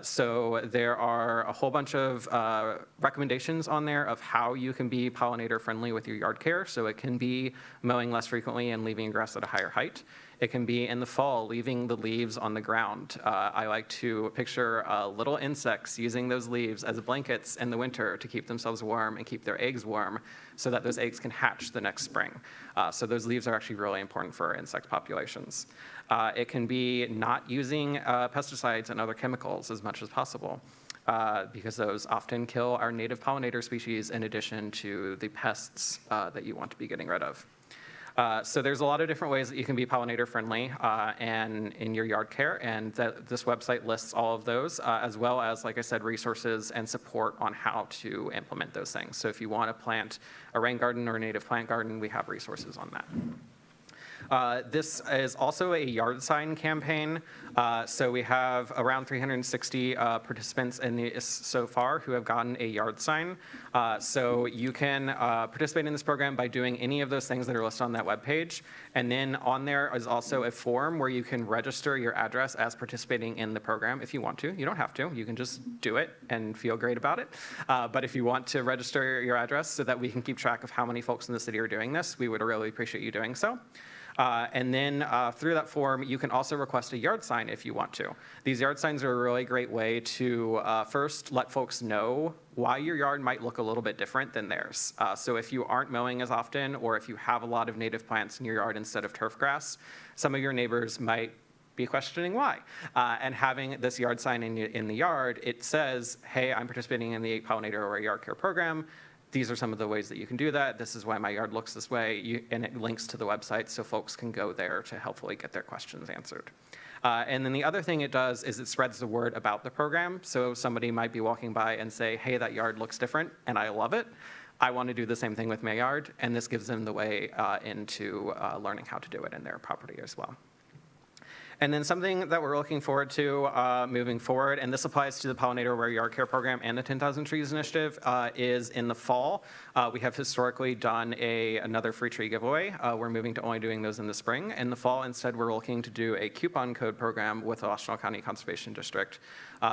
[SPEAKER 7] So there are a whole bunch of recommendations on there of how you can be pollinator friendly with your yard care. So it can be mowing less frequently and leaving grass at a higher height. It can be in the fall, leaving the leaves on the ground. I like to picture little insects using those leaves as blankets in the winter to keep themselves warm and keep their eggs warm so that those eggs can hatch the next spring. So those leaves are actually really important for insect populations. It can be not using pesticides and other chemicals as much as possible. Because those often kill our native pollinator species in addition to the pests that you want to be getting rid of. So there's a lot of different ways that you can be pollinator friendly and in your yard care, and this website lists all of those, as well as, like I said, resources and support on how to implement those things. So if you want to plant a rain garden or a native plant garden, we have resources on that. This is also a yard sign campaign. So we have around 360 participants in this so far who have gotten a yard sign. So you can participate in this program by doing any of those things that are listed on that webpage. And then on there is also a form where you can register your address as participating in the program if you want to. You don't have to. You can just do it and feel great about it. But if you want to register your address so that we can keep track of how many folks in the city are doing this, we would really appreciate you doing so. And then through that form, you can also request a yard sign if you want to. These yard signs are a really great way to first let folks know why your yard might look a little bit different than theirs. So if you aren't mowing as often, or if you have a lot of native plants in your yard instead of turf grass, some of your neighbors might be questioning why. And having this yard sign in the yard, it says, hey, I'm participating in the Pollinator Aware Yard Care Program. These are some of the ways that you can do that. This is why my yard looks this way. And it links to the website so folks can go there to helpfully get their questions answered. And then the other thing it does is it spreads the word about the program. So somebody might be walking by and say, hey, that yard looks different and I love it. I want to do the same thing with my yard. And this gives them the way into learning how to do it in their property as well. And then something that we're looking forward to moving forward, and this applies to the Pollinator Aware Yard Care Program and the 10,000 Trees Initiative, is in the fall. We have historically done another free tree giveaway. We're moving to only doing those in the spring. In the fall, instead, we're looking to do a coupon code program with the Washtenaw County Conservation District.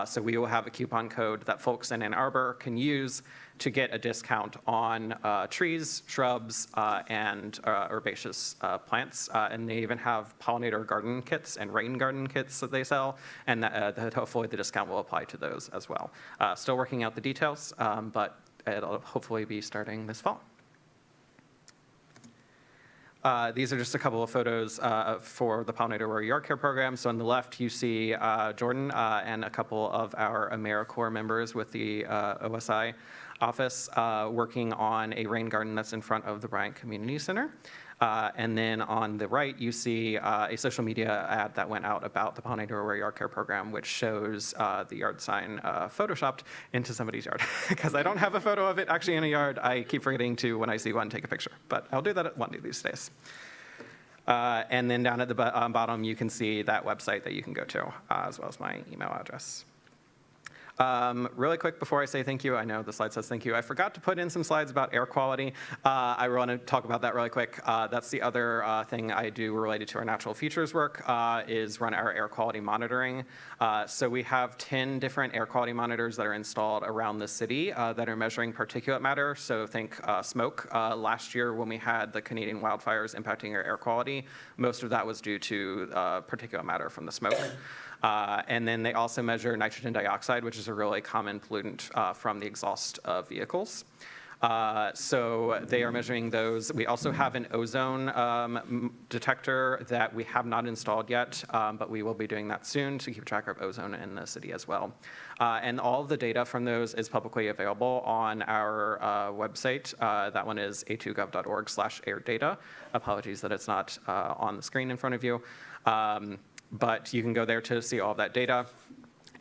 [SPEAKER 7] So we will have a coupon code that folks in Ann Arbor can use to get a discount on trees, shrubs, and herbaceous plants. And they even have pollinator garden kits and rain garden kits that they sell, and that hopefully the discount will apply to those as well. Still working out the details, but it'll hopefully be starting this fall. These are just a couple of photos for the Pollinator Aware Yard Care Program. So on the left, you see Jordan and a couple of our AmeriCorps members with the OSI office working on a rain garden that's in front of the Bryant Community Center. And then on the right, you see a social media ad that went out about the Pollinator Aware Yard Care Program, which shows the yard sign photoshopped into somebody's yard. Because I don't have a photo of it actually in a yard. I keep forgetting to, when I see one, take a picture. But I'll do that one of these days. And then down at the bottom, you can see that website that you can go to, as well as my email address. Really quick before I say thank you, I know the slide says thank you. I forgot to put in some slides about air quality. I want to talk about that really quick. That's the other thing I do related to our natural features work, is run our air quality monitoring. So we have 10 different air quality monitors that are installed around the city that are measuring particulate matter. So think smoke. Last year when we had the Canadian wildfires impacting our air quality, most of that was due to particulate matter from the smoke. And then they also measure nitrogen dioxide, which is a really common pollutant from the exhaust of vehicles. So they are measuring those. We also have an ozone detector that we have not installed yet, but we will be doing that soon to keep track of ozone in the city as well. And all of the data from those is publicly available on our website. That one is a2gov.org/airdata. Apologies that it's not on the screen in front of you. But you can go there to see all of that data.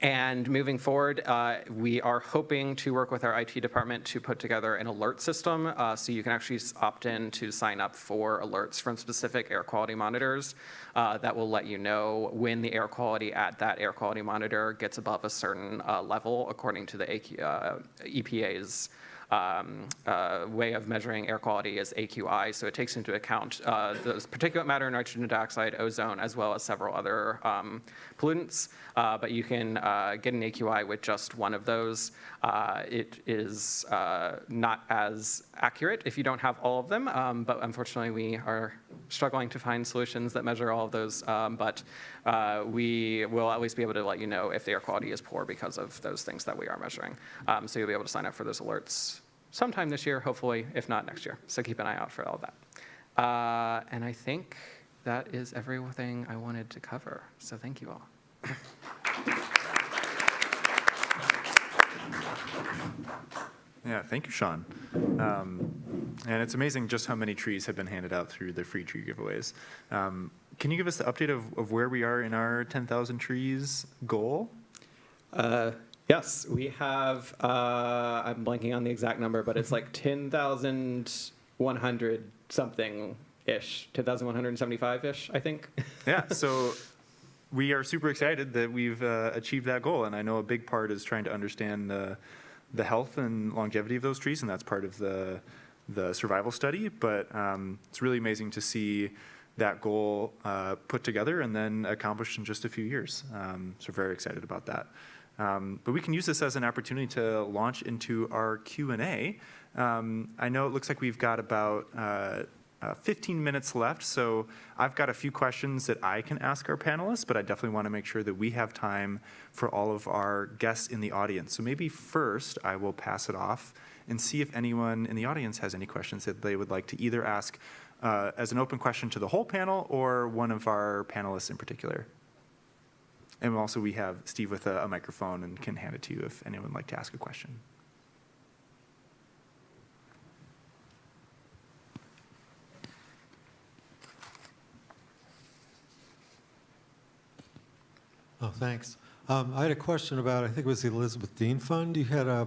[SPEAKER 7] And moving forward, we are hoping to work with our IT department to put together an alert system, so you can actually opt in to sign up for alerts from specific air quality monitors that will let you know when the air quality at that air quality monitor gets above a certain level according to the EPA's way of measuring air quality is AQI, so it takes into account those particulate matter, nitrogen dioxide, ozone, as well as several other pollutants. But you can get an AQI with just one of those. It is not as accurate if you don't have all of them, but unfortunately we are struggling to find solutions that measure all of those. But we will at least be able to let you know if the air quality is poor because of those things that we are measuring. So you'll be able to sign up for those alerts sometime this year, hopefully, if not next year. So keep an eye out for all of that. And I think that is everything I wanted to cover. So thank you all.
[SPEAKER 1] Yeah, thank you, Sean. And it's amazing just how many trees have been handed out through the free tree giveaways. Can you give us the update of where we are in our 10,000 trees goal?
[SPEAKER 7] Yes, we have, I'm blanking on the exact number, but it's like 10,100 something-ish, 10,175-ish, I think.
[SPEAKER 1] Yeah, so we are super excited that we've achieved that goal, and I know a big part is trying to understand the health and longevity of those trees, and that's part of the survival study, but it's really amazing to see that goal put together and then accomplished in just a few years. So we're very excited about that. But we can use this as an opportunity to launch into our Q&A. I know it looks like we've got about 15 minutes left, so I've got a few questions that I can ask our panelists, but I definitely want to make sure that we have time for all of our guests in the audience. So maybe first I will pass it off and see if anyone in the audience has any questions that they would like to either ask as an open question to the whole panel or one of our panelists in particular. And also we have Steve with a microphone and can hand it to you if anyone would like to ask a question.
[SPEAKER 8] Oh, thanks. I had a question about, I think it was the Elizabeth Dean Fund. You had a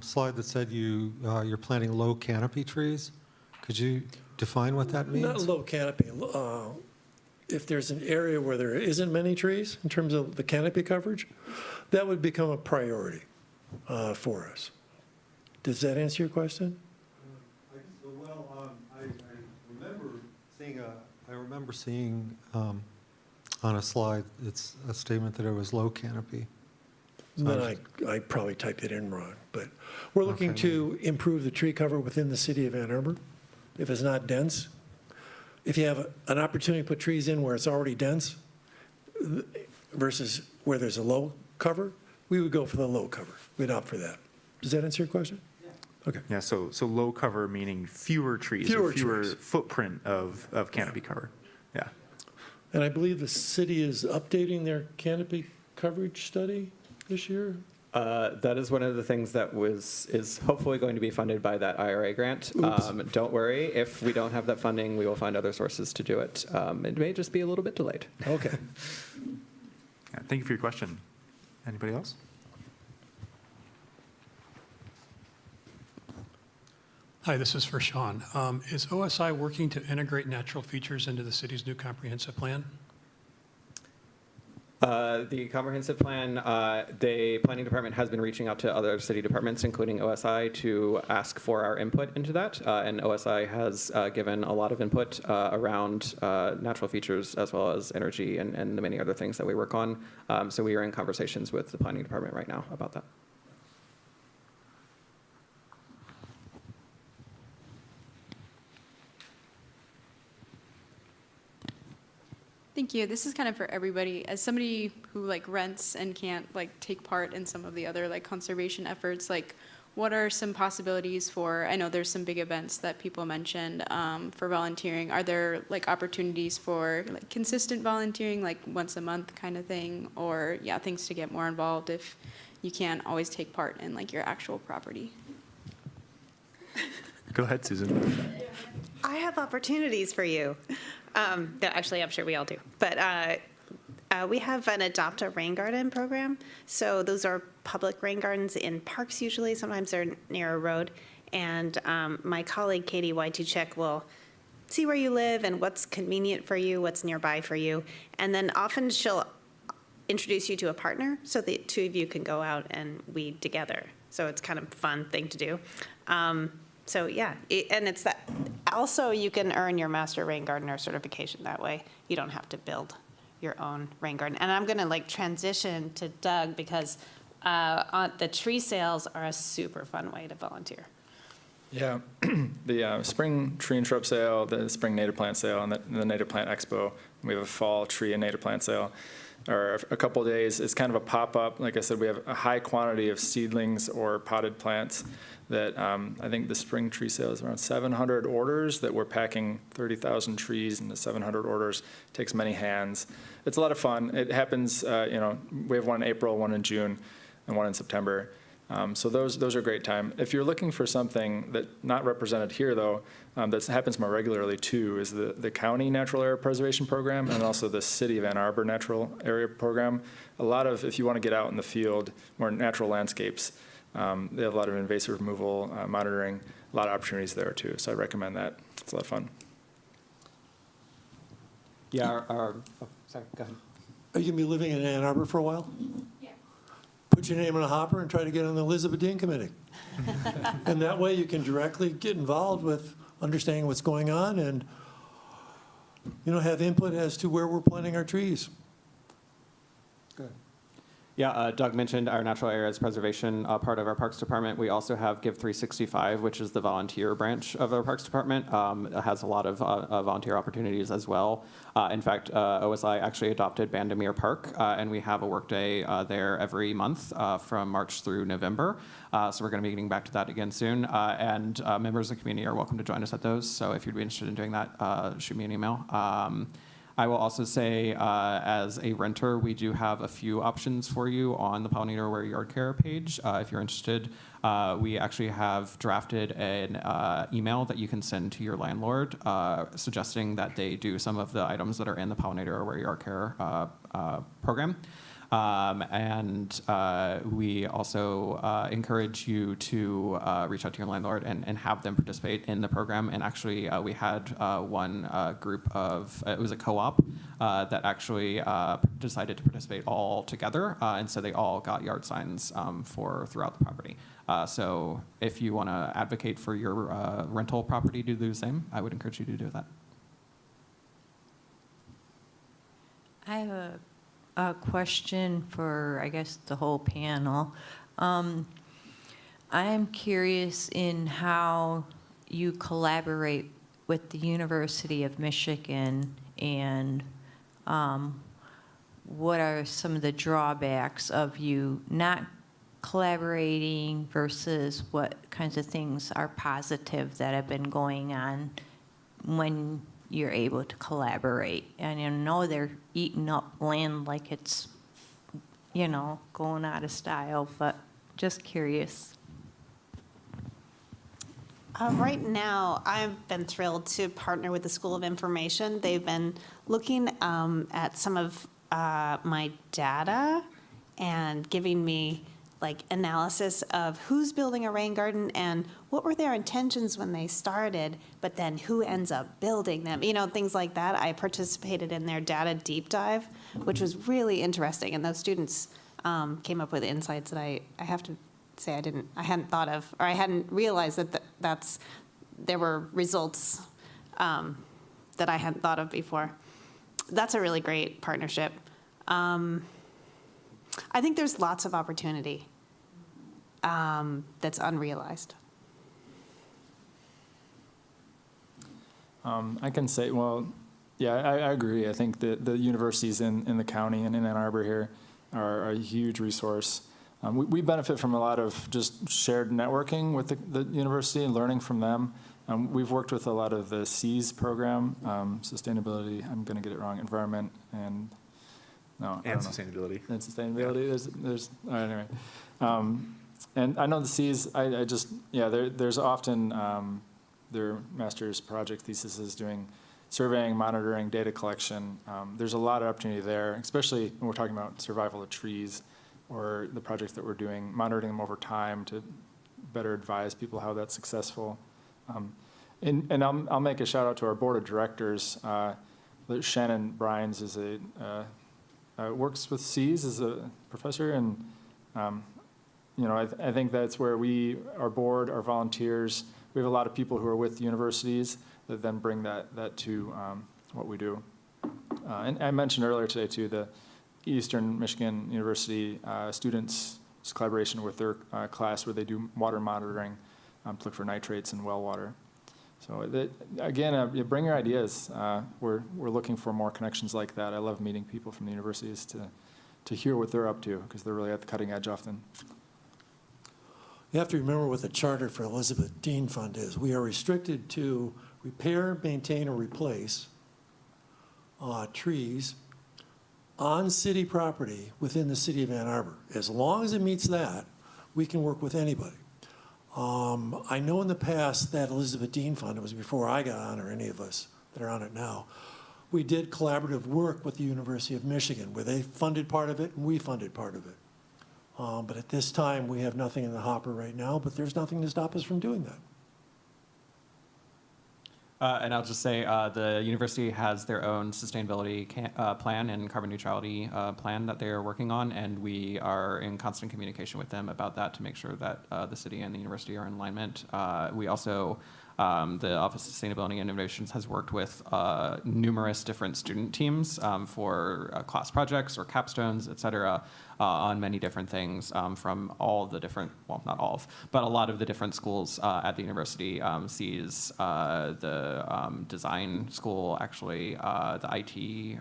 [SPEAKER 8] slide that said you're planting low canopy trees. Could you define what that means?
[SPEAKER 5] Not low canopy. If there's an area where there isn't many trees in terms of the canopy coverage, that would become a priority for us. Does that answer your question?
[SPEAKER 8] I remember seeing on a slide, it's a statement that it was low canopy.
[SPEAKER 5] Then I probably typed it in wrong, but we're looking
[SPEAKER 8] Okay.
[SPEAKER 5] to improve the tree cover within the city of Ann Arbor. If it's not dense, if you have an opportunity to put trees in where it's already dense versus where there's a low cover, we would go for the low cover. We'd opt for that. Does that answer your question? Yeah. Okay.
[SPEAKER 1] Yeah, so low cover meaning fewer trees,
[SPEAKER 5] Fewer
[SPEAKER 1] or fewer
[SPEAKER 5] trees.
[SPEAKER 1] footprint of canopy cover. Yeah.
[SPEAKER 5] And I believe the city is updating their canopy coverage study this year?
[SPEAKER 7] That is one of the things that is hopefully going to be funded by that IRA grant. Don't worry, if we don't have that funding, we will find other sources to do it. It may just be a little bit delayed.
[SPEAKER 5] Okay.
[SPEAKER 1] Yeah, thank you for your question. Anybody else?
[SPEAKER 9] Hi, this is for Sean. Is OSI working to integrate natural features into the city's new comprehensive plan?
[SPEAKER 7] The comprehensive plan, the planning department has been reaching out to other city departments, including OSI, to ask for our input into that. And OSI has given a lot of input around natural features as well as energy and the many other things that we work on. So we are in conversations with the planning department right now about that.
[SPEAKER 10] Thank you. This is kind of for everybody. As somebody who like rents and can't like take part in some of the other like conservation efforts, like what are some possibilities for, I know there's some big events that people mentioned for volunteering. Are there like opportunities for like consistent volunteering, like once a month kind of thing? Or yeah, things to get more involved if you can't always take part in like your actual property?
[SPEAKER 1] Go ahead, Susan.
[SPEAKER 2] I have opportunities for you. Actually, I'm sure we all do. But we have an Adopt a Rain Garden program. So those are public rain gardens in parks usually. Sometimes they're near a road. And my colleague Katie Wytuchek will see where you live and what's convenient for you, what's nearby for you. And then often she'll introduce you to a partner so the two of you can go out and weed together. So it's kind of a fun thing to do. So yeah, and it's that. Also, you can earn your Master Rain Gardener certification that way. You don't have to build your own rain garden. And I'm gonna transition to Doug because the tree sales are a super fun way to volunteer.
[SPEAKER 4] Yeah, the spring tree and shrub sale, the spring native plant sale, and the native plant expo. We have a fall tree and native plant sale, or a couple of days. It's kind of a pop-up. Like I said, we have a high quantity of seedlings or potted plants that I think the spring tree sale is around 700 orders that we're packing 30,000 trees into 700 orders. It takes many hands. It's a lot of fun. It happens, we have one in April, one in June, and one in September. So those are a great time. If you're looking for something that not represented here, though, that happens more regularly, too, is the county natural area preservation program and also the city of Ann Arbor natural area program. If you want to get out in the field, more natural landscapes, they have a lot of invasive removal, monitoring, a lot of opportunities there, too. So I recommend that. It's a lot of fun.
[SPEAKER 7] Yeah, sorry, go ahead.
[SPEAKER 5] Are you going to be living in Ann Arbor for a while?
[SPEAKER 3] Yeah.
[SPEAKER 5] Put your name in a hopper and try to get on the Elizabeth Dean Committee. And that way you can directly get involved with understanding what's going on and, have input as to where we're planting our trees.
[SPEAKER 7] Yeah, Doug mentioned our natural areas preservation part of our Parks Department. We also have Give 365, which is the volunteer branch of our Parks Department. It has a lot of volunteer opportunities as well. In fact, OSI actually adopted Bandamere Park, and we have a workday there every month from March through November. So we're going to be getting back to that again soon. And members of the community are welcome to join us at those. So if you'd be interested in doing that, shoot me an email. I will also say, as a renter, we do have a few options for you on the Pollinator Aware Yard Care page. If you're interested, we actually have drafted an email that you can send to your landlord suggesting that they do some of the items that are in the Pollinator Aware Yard Care program. And we also encourage you to reach out to your landlord and have them participate in the program. And actually, we had one group of, it was a co-op that actually decided to participate all together. And so they all got yard signs throughout the property. So if you want to advocate for your rental property to do the same, I would encourage you to do that.
[SPEAKER 11] I have a question for, I guess, the whole panel. I'm curious in how you collaborate with the University of Michigan and what are some of the drawbacks of you not collaborating versus what kinds of things are positive that have been going on when you're able to collaborate. And I know they're eating up land like it's, going out of style, but just curious.
[SPEAKER 2] Right now, I've been thrilled to partner with the School of Information. They've been looking at some of my data and giving me analysis of who's building a rain garden and what were their intentions when they started, but then who ends up building them, things like that. I participated in their data deep dive, which was really interesting, and those students came up with insights that I have to say I hadn't thought of, or I hadn't realized that there were results that I hadn't thought of before. That's a really great partnership. I think there's lots of opportunity that's unrealized.
[SPEAKER 4] I can say, I agree. I think the universities in the county and in Ann Arbor here are a huge resource. We benefit from a lot of just shared networking with the university and learning from them. We've worked with a lot of the SEAS program, sustainability, I'm going to get it wrong, environment and
[SPEAKER 1] sustainability.
[SPEAKER 4] And sustainability. There's anyway. And I know the C's, there's often their master's project thesis is doing surveying, monitoring, data collection. There's a lot of opportunity there, especially when we're talking about survival of trees or the projects that we're doing, monitoring them over time to better advise people how that's successful. And I'll make a shout out to our board of directors. Shannon Brines is works with Seas as a professor, and I think that's where our board, our volunteers, we have a lot of people who are with universities that then bring that to what we do. And I mentioned earlier today too, the Eastern Michigan University students' collaboration with their class where they do water monitoring to look for nitrates in well water. So again, you bring your ideas. We're looking for more connections like that. I love meeting people from the universities to hear what they're up to, because they're really at the cutting edge often.
[SPEAKER 5] You have to remember what the charter for Elizabeth Dean Fund is. We are restricted to repair, maintain, or replace trees on city property within the city of Ann Arbor. As long as it meets that, we can work with anybody. I know in the past that Elizabeth Dean Fund, it was before I got on, or any of us that are on it now, we did collaborative work with the University of Michigan where they funded part of it and we funded part of it. But at this time, we have nothing in the hopper right now, but there's nothing to stop us from doing that.
[SPEAKER 7] And I'll just say the university has their own sustainability plan and carbon neutrality plan that they are working on, and we are in constant communication with them about that to make sure that the city and the university are in alignment. We also, the Office of Sustainability and Innovations has worked with numerous different student teams for class projects or capstones, et cetera, on many different things from all the different, well, not all of, but a lot of the different schools at the university. Sees the design school, actually, the IT,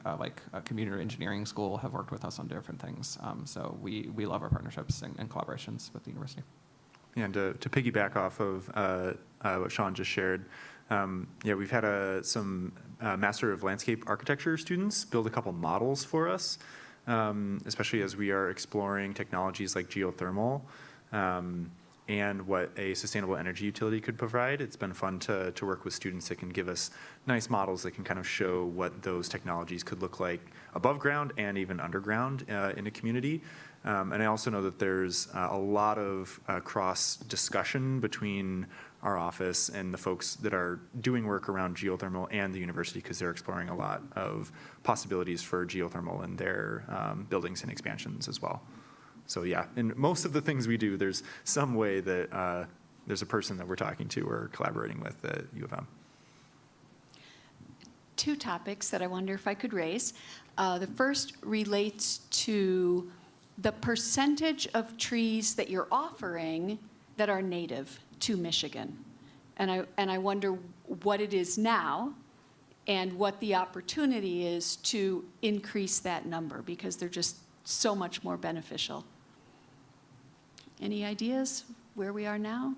[SPEAKER 7] computer engineering school have worked with us on different things. So we love our partnerships and collaborations with the university.
[SPEAKER 1] And to piggyback off of what Sean just shared, we've had some Master of Landscape Architecture students build a couple models for us, especially as we are exploring technologies like geothermal and what a sustainable energy utility could provide. It's been fun to work with students that can give us nice models that can kind of show what those technologies could look like above ground and even underground in a community. And I also know that there's a lot of cross discussion between our office and the folks that are doing work around geothermal and the university, because they're exploring a lot of possibilities for geothermal in their buildings and expansions as well. So yeah, in most of the things we do, there's some way that there's a person that we're talking to or collaborating with at U of M.
[SPEAKER 6] Two topics that I wonder if I could raise. The first relates to the percentage of trees that you're offering that are native to Michigan. And I wonder what it is now and what the opportunity is to increase that number, because they're just so much more beneficial. Any ideas where we are now?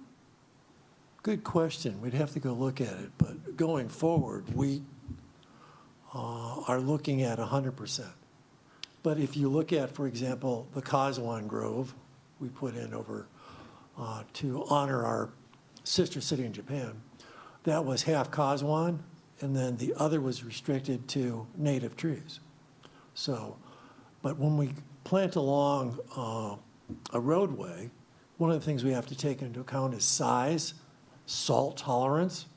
[SPEAKER 5] Good question. We'd have to go look at it. But going forward, we are looking at 100%. But if you look at, for example, the Kazwan Grove we put in over to honor our sister city in Japan, that was half Kazwan, and then the other was restricted to native trees. So, but when we plant along a roadway, one of the things we have to take into account is size, salt tolerance,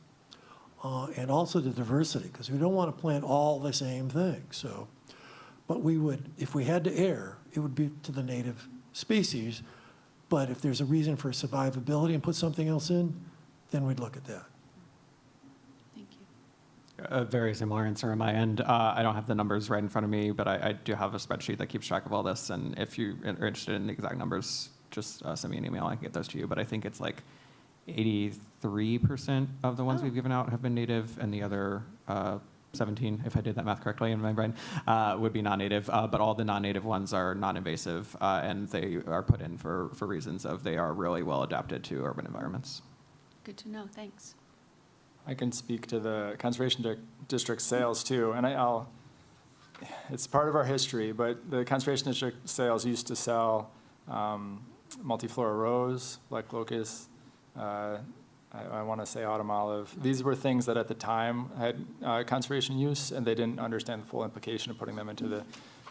[SPEAKER 5] and also the diversity, because we don't want to plant all the same thing. So, but we would, if we had to err, it would be to the native species. But if there's a reason for survivability and put something else in, then we'd look at that.
[SPEAKER 6] Thank you.
[SPEAKER 7] A very similar answer on my end. I don't have the numbers right in front of me, but I do have a spreadsheet that keeps track of all this. And if you are interested in the exact numbers, just send me an email. I can get those to you. But I think it's like 83% of the ones we've given out have been native, and the other 17, if I did that math correctly in my brain, would be non-native. But all the non-native ones are non-invasive, and they are put in for reasons of they are really well adapted to urban environments.
[SPEAKER 6] Good to know. Thanks.
[SPEAKER 4] I can speak to the Conservation District sales too, and it's part of our history, but the Conservation District sales used to sell multiflora rose, black locust, I want to say autumn olive. These were things that at the time had conservation use, and they didn't understand the full implication of putting them into the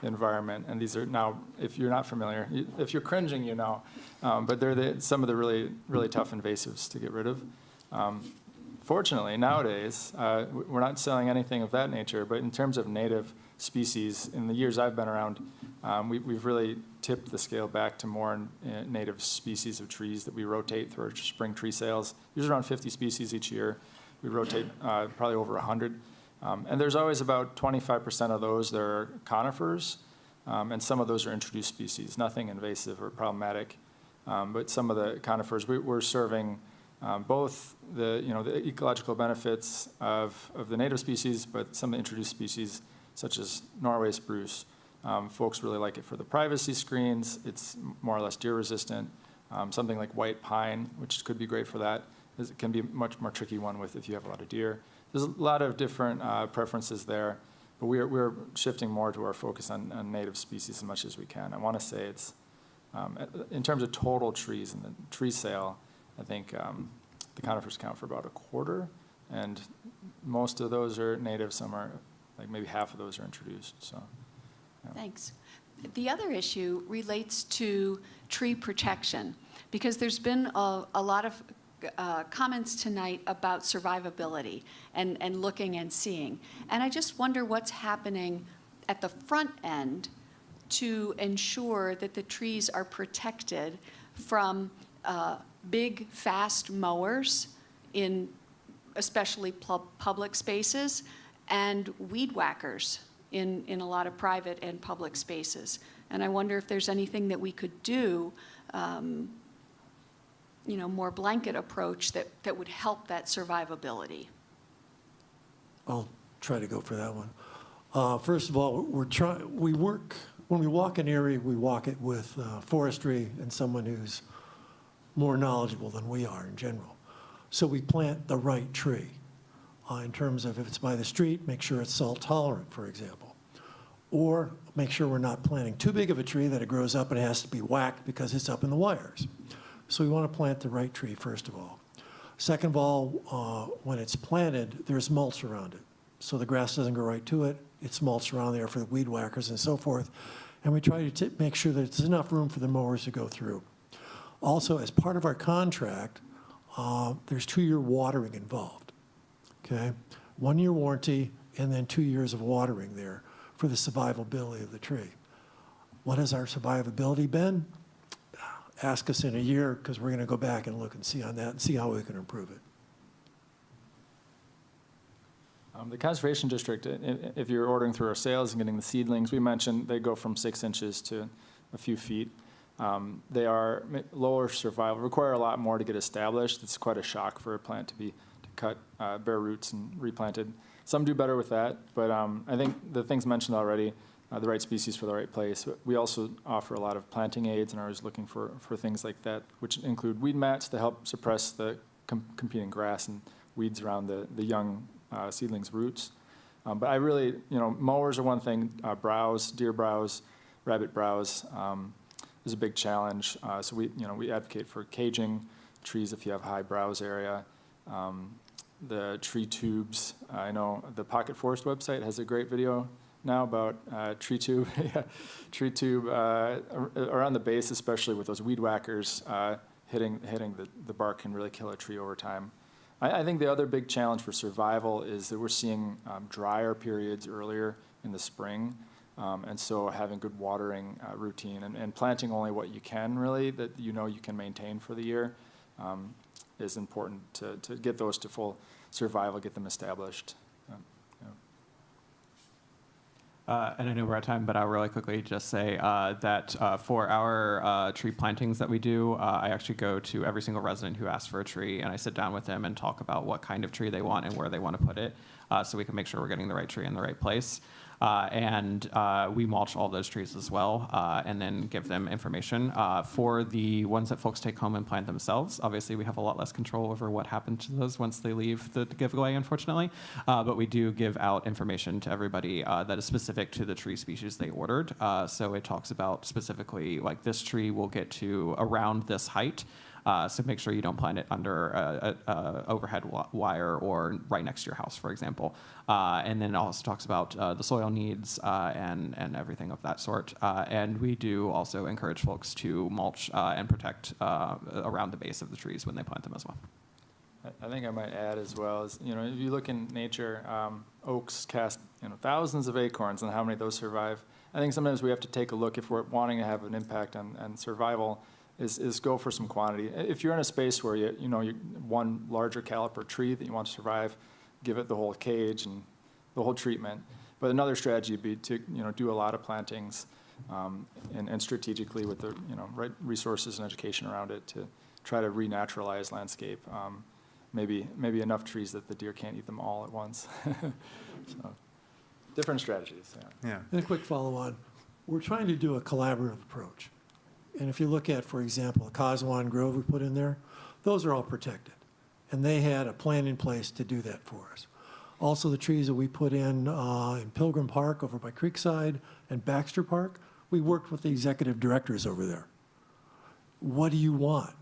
[SPEAKER 4] environment. And these are now, if you're not familiar, if you're cringing, you know, but they're some of the really, really tough invasives to get rid of. Fortunately, nowadays, we're not selling anything of that nature, but in terms of native species, in the years I've been around, we've really tipped the scale back to more native species of trees that we rotate through our spring tree sales. There's around 50 species each year. We rotate probably over 100. And there's always about 25% of those that are conifers, and some of those are introduced species, nothing invasive or problematic. But some of the conifers, we're serving both the ecological benefits of the native species, but some of the introduced species, such as Norway spruce. Folks really like it for the privacy screens. It's more or less deer resistant. Something like white pine, which could be great for that, it can be a much more tricky one if you have a lot of deer. There's a lot of different preferences there, but we're shifting more to our focus on native species as much as we can. I want to say it's, in terms of total trees and the tree sale, I think the conifers count for about a quarter, and most of those are native. Some are, like maybe half of those are introduced. So, yeah.
[SPEAKER 6] Thanks. The other issue relates to tree protection, because there's been a lot of comments tonight about survivability and looking and seeing. And I just wonder what's happening at the front end to ensure that the trees are protected from big, fast mowers in especially public spaces and weed whackers in a lot of private and public spaces. And I wonder if there's anything that we could do, more blanket approach that would help that survivability.
[SPEAKER 5] I'll try to go for that one. First of all, when we walk an area, we walk it with forestry and someone who's more knowledgeable than we are in general. So we plant the right tree. In terms of if it's by the street, make sure it's salt tolerant, for example. Or make sure we're not planting too big of a tree that it grows up and it has to be whacked because it's up in the wires. So we want to plant the right tree, first of all. Second of all, when it's planted, there's mulch around it. So the grass doesn't go right to it. It's mulch around there for the weed whackers and so forth. And we try to make sure that there's enough room for the mowers to go through. Also, as part of our contract, there's 2-year watering involved. Okay? 1-year warranty and then 2 years of watering there for the survivability of the tree. What has our survivability been? Ask us in a year, because we're going to go back and look and see on that and see how we can improve it.
[SPEAKER 4] The Conservation District, if you're ordering through our sales and getting the seedlings, we mentioned they go from 6 inches to a few feet. They are lower survival, require a lot more to get established. It's quite a shock for a plant to cut bare roots and replanted. Some do better with that, but I think the things mentioned already, the right species for the right place. We also offer a lot of planting aids and are always looking for things like that, which include weed mats to help suppress the competing grass and weeds around the young seedlings' roots. But I really, mowers are one thing, browse, deer browse, rabbit browse is a big challenge. So we advocate for caging trees if you have high browse area. The tree tubes, I know the Pocket Forest website has a great video now about tree tube. Yeah, tree tube around the base, especially with those weed whackers, hitting the bark can really kill a tree over time. I think the other big challenge for survival is that we're seeing drier periods earlier in the spring, and so having good watering routine and planting only what you can really that you can maintain for the year is important to get those to full survival, get them established.
[SPEAKER 7] And I know we're out of time, but I'll really quickly just say that for our tree plantings that we do, I actually go to every single resident who asks for a tree, and I sit down with them and talk about what kind of tree they want and where they want to put it, so we can make sure we're getting the right tree in the right place. And we mulch all those trees as well, and then give them information. For the ones that folks take home and plant themselves, obviously we have a lot less control over what happens to those once they leave the giveaway, unfortunately. But we do give out information to everybody that is specific to the tree species they ordered. So it talks about specifically, like, this tree will get to around this height. So make sure you don't plant it under a overhead wire or right next to your house, for example. And then it also talks about the soil needs and everything of that sort. And we do also encourage folks to mulch and protect around the base of the trees when they plant them as well.
[SPEAKER 4] I think I might add as well is, if you look in nature, oaks cast, thousands of acorns, and how many of those survive. I think sometimes we have to take a look, if we're wanting to have an impact on survival, is go for some quantity. If you're in a space where you one larger caliper tree that you want to survive, give it the whole cage and the whole treatment. But another strategy would be to do a lot of plantings and strategically with the right resources and education around it to try to renaturalize landscape. Maybe enough trees that the deer can't eat them all at once. So, different strategies.
[SPEAKER 1] Yeah.
[SPEAKER 5] And a quick follow-on. We're trying to do a collaborative approach. And if you look at, for example, Coswan Grove we put in there, those are all protected. And they had a plan in place to do that for us. Also, the trees that we put in Pilgrim Park over by Creekside and Baxter Park, we worked with the executive directors over there. What do you want?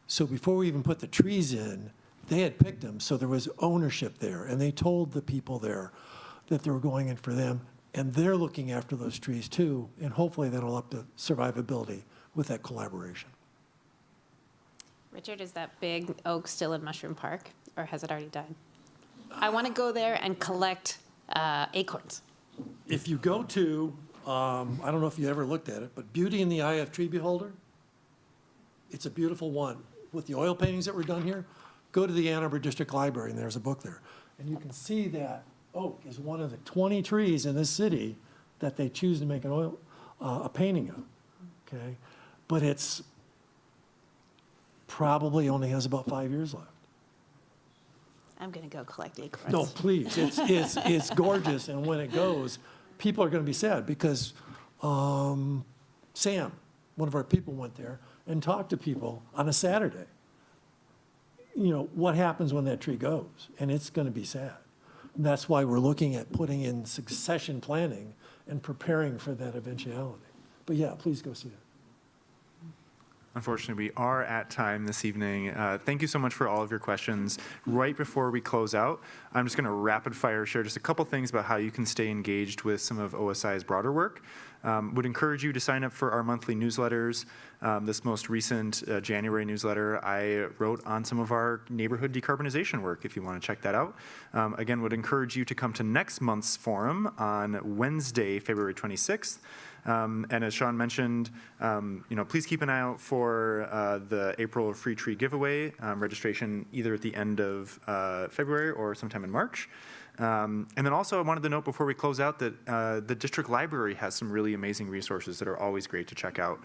[SPEAKER 5] So before we even put the trees in, they had picked them, so there was ownership there. And they told the people there that they were going in for them. And they're looking after those trees too. And hopefully that'll up the survivability with that collaboration.
[SPEAKER 2] Richard, is that big oak still in Mushroom Park, or has it already died? I want to go there and collect acorns.
[SPEAKER 5] If you go to, I don't know if you ever looked at it, but Beauty in the Eye of Tree Beholder, it's a beautiful one. With the oil paintings that were done here, go to the Ann Arbor District Library, and there's a book there. And you can see that oak is one of the 20 trees in this city that they choose to make a painting of, okay? But it's probably only has about 5 years left.
[SPEAKER 2] I'm going to go collect acorns.
[SPEAKER 5] No, please, it's gorgeous, and when it goes, people are gonna be sad, because Sam, one of our people, went there and talked to people on a Saturday. What happens when that tree goes? And it's gonna be sad. And that's why we're looking at putting in succession planning and preparing for that eventuality. But yeah, please go see it.
[SPEAKER 1] Unfortunately, we are at time this evening. Thank you so much for all of your questions. Right before we close out, I'm just going to rapid fire share just a couple things about how you can stay engaged with some of OSI's broader work. Would encourage you to sign up for our monthly newsletters. This most recent January newsletter, I wrote on some of our neighborhood decarbonization work, if you want to check that out. Again, would encourage you to come to next month's forum on Wednesday, February 26th. And as Sean mentioned, please keep an eye out for the April free tree giveaway registration either at the end of February or sometime in March. And then also I wanted to note before we close out that the district library has some really amazing resources that are always great to check out,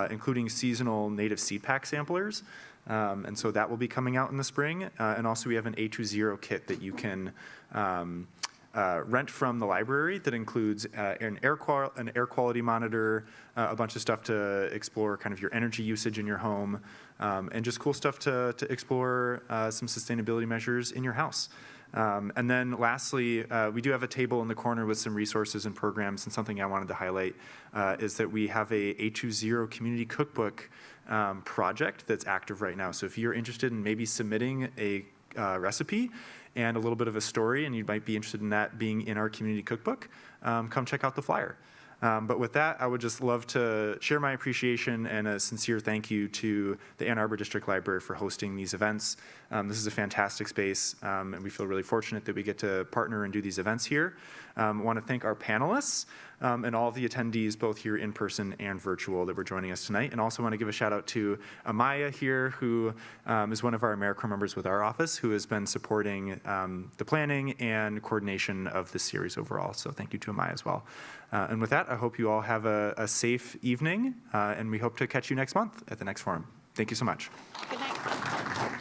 [SPEAKER 1] including seasonal native seed pack samplers. And so that will be coming out in the spring. And also we have an A20 kit that you can rent from the library that includes an air quality monitor, a bunch of stuff to explore kind of your energy usage in your home, and just cool stuff to explore some sustainability measures in your house. And then lastly, we do have a table in the corner with some resources and programs, and something I wanted to highlight is that we have a A20 community cookbook project that's active right now. So if you're interested in maybe submitting a recipe and a little bit of a story, and you might be interested in that being in our community cookbook, come check out the flyer. But with that, I would just love to share my appreciation and a sincere thank you to the Ann Arbor District Library for hosting these events. This is a fantastic space, and we feel really fortunate that we get to partner and do these events here. I want to thank our panelists and all of the attendees, both here in person and virtual, that were joining us tonight. And also want to give a shout out to Amaya here, who is one of our AmeriCorps members with our office, who has been supporting the planning and coordination of this series overall. So thank you to Amaya as well. And with that, I hope you all have a safe evening, and we hope to catch you next month at the next forum. Thank you so much.
[SPEAKER 2] Good night.